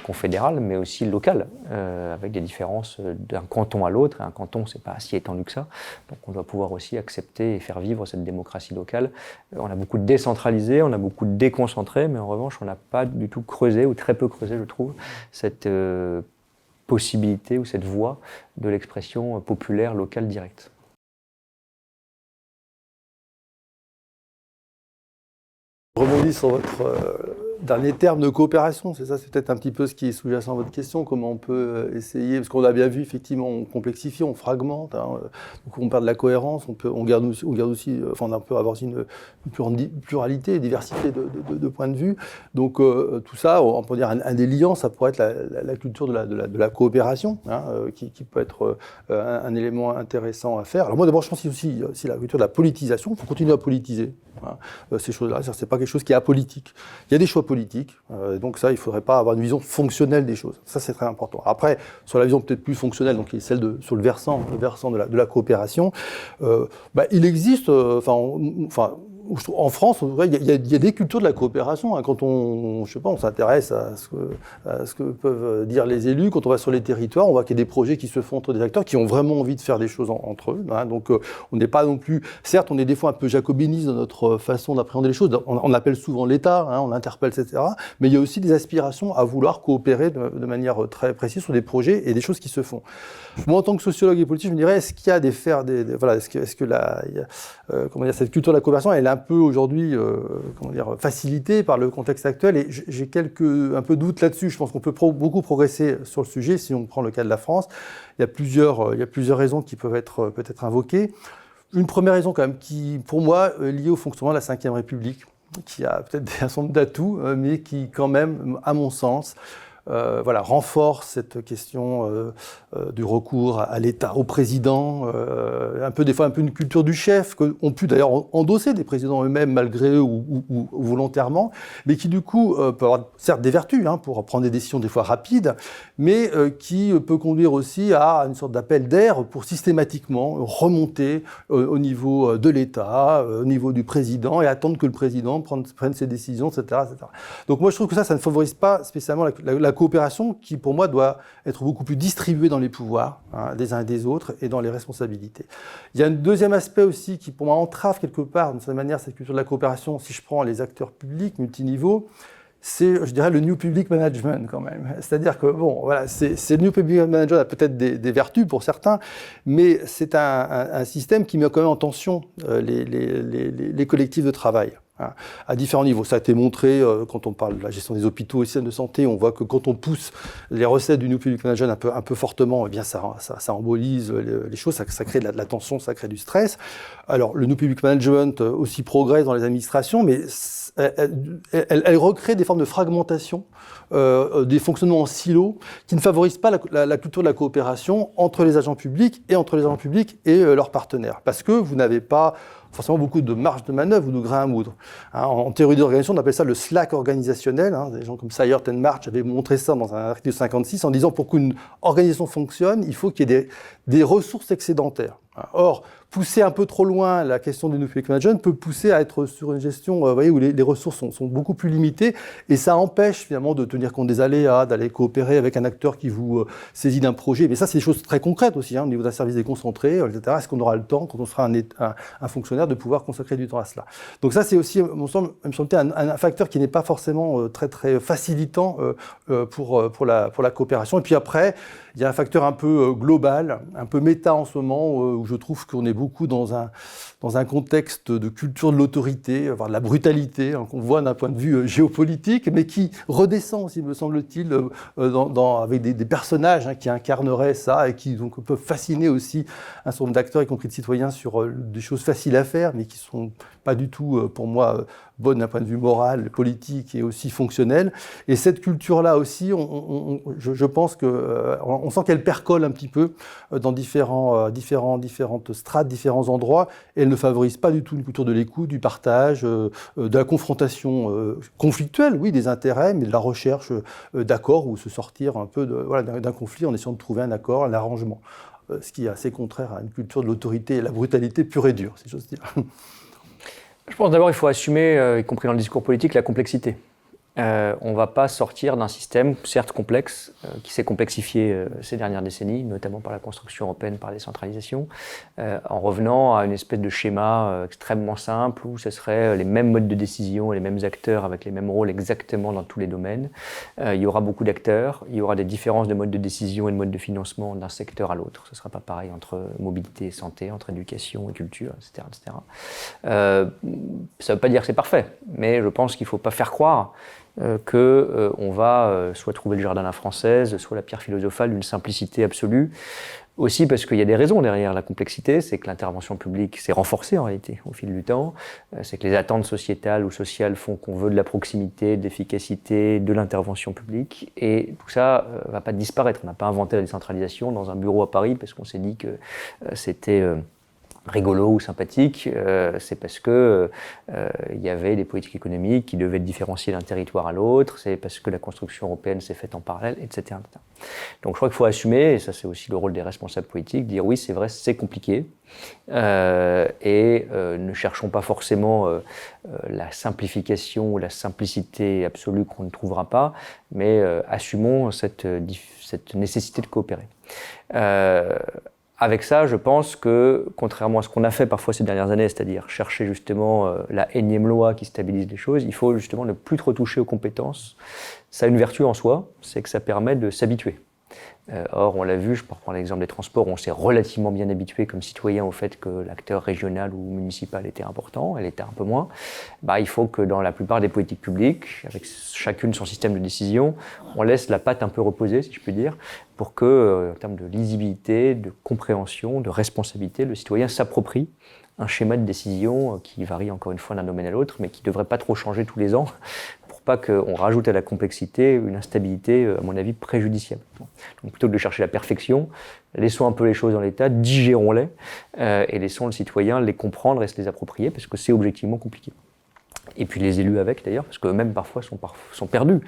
Speaker 2: confédérales, mais aussi locales, avec des différences d'un canton à l'autre. Et un canton, c'est pas si étendu que ça. Donc on doit pouvoir aussi accepter et faire vivre cette démocratie locale. On a beaucoup décentralisé, on a beaucoup déconcentré, mais en revanche, on n'a pas du tout creusé, ou très peu creusé, je trouve, cette possibilité ou cette voie de l'expression populaire locale directe.
Speaker 1: Je rebondis sur votre dernier terme de coopération, c'est ça, c'est peut-être un petit peu ce qui est sous-jacent à votre question, comment on peut essayer, parce qu'on a bien vu, effectivement, on complexifie, on fragmente, donc on perd de la cohérence, on garde aussi, enfin on peut avoir aussi une pluralité, une diversité de points de vue, donc tout ça, on peut dire un des liants, ça pourrait être la culture de la coopération, qui peut être un élément intéressant à faire. Alors moi d'abord je pense aussi la culture de la politisation, il faut continuer à politiser ces choses-là, c'est pas quelque chose qui est apolitique. Il y a des choix politiques, donc ça, il ne faudrait pas avoir une vision fonctionnelle des choses. Ça, c'est très important. Après, sur la vision peut-être plus fonctionnelle, donc qui est celle sur le versant de la coopération, il existe, en France, il y a des cultures de la coopération. Quand on s'intéresse à ce que peuvent dire les élus, quand on va sur les territoires, on voit qu'il y a des projets qui se font entre des acteurs qui ont vraiment envie de faire des choses entre eux. Donc, on n'est pas non plus... Certes, on est des fois un peu jacobiniste dans notre façon d'appréhender les choses. On appelle souvent l'État, on l'interpelle, etc. Mais il y a aussi des aspirations à vouloir coopérer de manière très précise sur des projets et des choses qui se font. Moi, en tant que sociologue et politique, je me dirais, est-ce qu'il y a cette culture de la coopération, elle est un peu aujourd'hui facilitée par le contexte actuel, et j'ai un peu de doute là-dessus. Je pense qu'on peut beaucoup progresser sur le sujet si on prend le cas de la France. Il y a plusieurs raisons qui peuvent être peut-être invoquées. Une première raison quand même qui, pour moi, est liée au fonctionnement de la Ve République, qui a peut-être un certain nombre d'atouts, mais qui quand même, à mon sens, renforce cette question du recours à l'État, au président, des fois un peu une culture du chef, qu'ont pu d'ailleurs endosser des présidents eux-mêmes, malgré eux ou volontairement, mais qui du coup peut avoir certes des vertus pour prendre des décisions des fois rapides, mais qui peut conduire aussi à une sorte d'appel d'air pour systématiquement remonter au niveau de l'État, au niveau du président, et attendre que le président prenne ses décisions, etc., etc. Donc moi je trouve que ça ne favorise pas spécialement la coopération qui, pour moi, doit être beaucoup plus distribuée dans les pouvoirs des uns et des autres et dans les responsabilités. Il y a un deuxième aspect aussi qui, pour moi, entrave quelque part, d'une certaine manière, cette culture de la coopération, si je prends les acteurs publics multiniveaux, c'est, je dirais, le New Public Management quand même. C'est-à-dire que, bon, voilà, c'est le New Public Management a peut-être des vertus pour certains, mais c'est un système qui met quand même en tension les collectifs de travail. Hein, à différents niveaux. Ça a été montré quand on parle de la gestion des hôpitaux et des systèmes de santé. On voit que quand on pousse les recettes du New Public Management un peu fortement, eh bien ça embolise les choses, ça crée de la tension, ça crée du stress. Alors, le New Public Management aussi progresse dans les administrations, mais elle recrée des formes de fragmentation, des fonctionnements en silo qui ne favorisent pas la culture de la coopération entre les agents publics et leurs partenaires. Parce que vous n'avez pas forcément beaucoup de marge de manœuvre ou de grain à moudre. Hein, en théorie d'organisation, on appelle ça le slack organisationnel. Hein, des gens comme Sayert et March avaient montré ça dans un article de 56 en disant pour qu'une organisation fonctionne, il faut qu'il y ait des ressources excédentaires. Or, pousser un peu trop loin la question du New Public Management peut pousser à être sur une gestion vous voyez, où les ressources sont beaucoup plus limitées et ça empêche finalement de tenir compte des aléas, d'aller coopérer avec un acteur qui vous saisit d'un projet. Mais ça, c'est des choses très concrètes aussi, hein, au niveau d'un service déconcentré, etc. Est-ce qu'on aura le temps, quand on sera un fonctionnaire, de pouvoir consacrer du temps à cela? Donc ça, c'est aussi, me semble un facteur qui n'est pas forcément très facilitant pour la coopération. Et puis après, il y a un facteur un peu global, un peu méta en ce moment, où je trouve qu'on est beaucoup dans un contexte de culture de l'autorité, voire de la brutalité, hein, qu'on voit d'un point de vue géopolitique, mais qui redescend aussi, me semble-t-il, avec des personnages hein, qui incarneraient ça et qui donc peuvent fasciner aussi un certain nombre d'acteurs, y compris de citoyens, sur des choses faciles à faire, mais qui ne sont pas du tout, pour moi, bonnes d'un point de vue moral, politique et aussi fonctionnel. Et cette culture-là aussi, je pense qu'on sent qu'elle percole un petit peu dans différentes strates, différents endroits, et elle ne favorise pas du tout une culture de l'écoute, du partage, de la confrontation conflictuelle, oui, des intérêts, mais de la recherche d'accords ou se sortir un peu d'un conflit en essayant de trouver un accord, un arrangement. Ce qui est assez contraire à une culture de l'autorité et la brutalité pure et dure, si j'ose dire.
Speaker 2: Je pense d'abord qu'il faut assumer, y compris dans le discours politique, la complexité. On ne va pas sortir d'un système, certes complexe, qui s'est complexifié ces dernières décennies, notamment par la construction européenne, par la décentralisation, en revenant à une espèce de schéma extrêmement simple où ce serait les mêmes modes de décision et les mêmes acteurs avec les mêmes rôles exactement dans tous les domaines. Il y aura beaucoup d'acteurs, il y aura des différences de modes de décision et de modes de financement d'un secteur à l'autre. Ce ne sera pas pareil entre mobilité et santé, entre éducation et culture, etc. etc. Ça ne veut pas dire que c'est parfait, mais je pense qu'il ne faut pas faire croire qu'on va soit trouver le jardin à la française, soit la pierre philosophale d'une simplicité absolue. Aussi parce qu'il y a des raisons derrière la complexité, c'est que l'intervention publique s'est renforcée en réalité au fil du temps, c'est que les attentes sociétales ou sociales font qu'on veut de la proximité, de l'efficacité, de l'intervention publique, et tout ça ne va pas disparaître. On n'a pas inventé la décentralisation dans un bureau à Paris parce qu'on s'est dit que c'était rigolo ou sympathique, c'est parce que il y avait des politiques économiques qui devaient différencier d'un territoire à l'autre, c'est parce que la construction européenne s'est faite en parallèle, etc. Donc je crois qu'il faut assumer, et ça c'est aussi le rôle des responsables politiques, dire oui c'est vrai c'est compliqué, ne cherchons pas forcément la simplification ou la simplicité absolue qu'on ne trouvera pas, mais assumons cette nécessité de coopérer. Avec ça, je pense que, contrairement à ce qu'on a fait parfois ces dernières années, c'est-à-dire chercher justement la énième loi qui stabilise les choses, il faut justement ne plus trop toucher aux compétences. Ça a une vertu en soi, c'est que ça permet de s'habituer. Or, on l'a vu, je peux reprendre l'exemple des transports, on s'est relativement bien habitué comme citoyen au fait que l'acteur régional ou municipal était important, elle était un peu moins. Il faut que dans la plupart des politiques publiques, avec chacune son système de décision, on laisse la patte un peu reposer, si je puis dire, pour que, en termes de lisibilité, de compréhension, de responsabilité, le citoyen s'approprie un schéma de décision qui varie encore une fois d'un domaine à l'autre, mais qui ne devrait pas trop changer tous les ans, pour pas qu'on rajoute à la complexité une instabilité, à mon avis, préjudiciable. Donc plutôt que de chercher la perfection, laissons un peu les choses dans l'état, digérons-les, et laissons le citoyen les comprendre et se les approprier, parce que c'est objectivement compliqué. Et puis les élus avec d'ailleurs, parce qu'eux-mêmes parfois sont perdus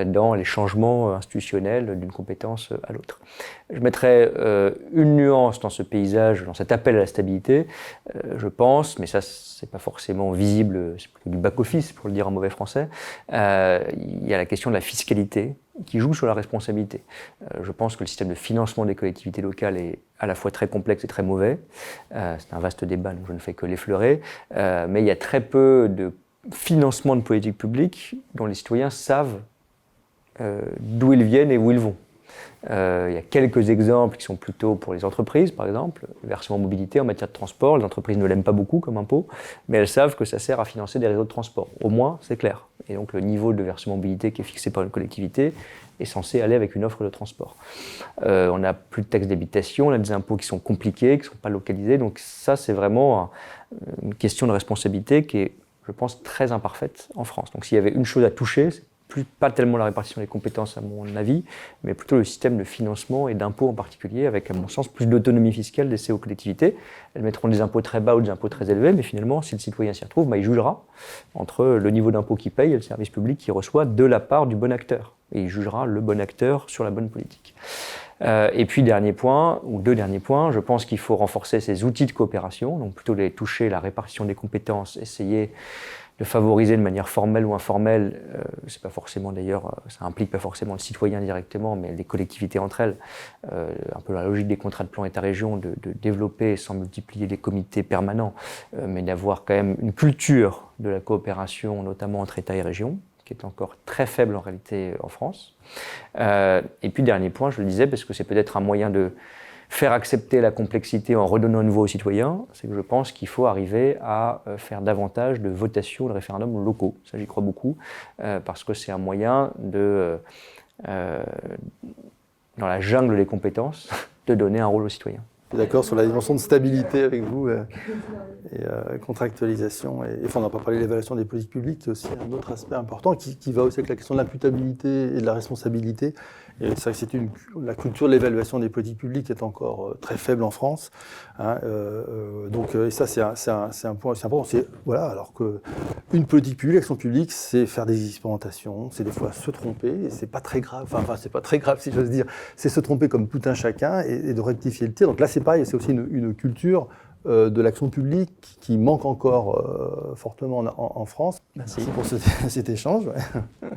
Speaker 2: dans les changements institutionnels d'une compétence à l'autre. Je mettrais une nuance dans ce paysage, dans cet appel à la stabilité, je pense, mais ça c'est pas forcément visible, c'est plutôt du back-office pour le dire en mauvais français, il y a la question de la fiscalité qui joue sur la responsabilité. Je pense que le système de financement des collectivités locales est à la fois très complexe et très mauvais. C'est un vaste débat, donc je ne fais que l'effleurer, mais il y a très peu de financement de politiques publiques dont les citoyens savent d'où ils viennent et où ils vont. Il y a quelques exemples qui sont plutôt pour les entreprises, par exemple, le versement mobilité en matière de transport. Les entreprises ne l'aiment pas beaucoup comme impôt, mais elles savent que ça sert à financer des réseaux de transport. Au moins, c'est clair. Et donc, le niveau de versement mobilité qui est fixé par une collectivité est censé aller avec une offre de transport. On n'a plus de taxes d'habitation, on a des impôts qui sont compliqués, qui ne sont pas localisés. Donc ça, c'est vraiment une question de responsabilité qui est, je pense, très imparfaite en France. Donc s'il y avait une chose à toucher, c'est pas tellement la répartition des compétences à mon avis, mais plutôt le système de financement et d'impôts en particulier, avec à mon sens plus d'autonomie fiscale laissée aux collectivités. Elles mettront des impôts très bas ou des impôts très élevés, mais finalement, si le citoyen s'y retrouve, il jugera entre le niveau d'impôt qu'il paye et le service public qu'il reçoit de la part du bon acteur. Et il jugera le bon acteur sur la bonne politique. Et puis, dernier point, ou deux derniers points, je pense qu'il faut renforcer ces outils de coopération, donc plutôt les toucher, la répartition des compétences, essayer de favoriser de manière formelle ou informelle, c'est pas forcément d'ailleurs, ça implique pas forcément le citoyen directement, mais les collectivités entre elles, un peu la logique des contrats de plan État-région, de développer sans multiplier les comités permanents, mais d'avoir quand même une culture de la coopération, notamment entre État et région, qui est encore très faible en réalité en France. Et puis dernier point, je le disais, parce que c'est peut-être un moyen de faire accepter la complexité en redonnant une voix aux citoyens, c'est que je pense qu'il faut arriver à faire davantage de votations, de référendums locaux. Ça, j'y crois beaucoup, parce que c'est un moyen de, dans la jungle des compétences, de donner un rôle aux citoyens.
Speaker 1: D'accord sur la dimension de stabilité avec vous et contractualisation. Et enfin, on n'a pas parlé de l'évaluation des politiques publiques, c'est aussi un autre aspect important qui va aussi avec la question de l'imputabilité et de la responsabilité. Et c'est vrai que la culture de l'évaluation des politiques publiques est encore très faible en France. Hein, donc, et ça, c'est un point aussi important. Voilà, alors qu'une politique publique, l'action publique, c'est faire des expérimentations, c'est des fois se tromper, et c'est pas très grave. Enfin, c'est pas très grave si j'ose dire. C'est se tromper comme tout un chacun et de rectifier le tir. Donc là, c'est pareil, c'est aussi une culture de l'action publique qui manque encore fortement en France.
Speaker 2: Merci
Speaker 1: Merci pour cet échange. Ouais.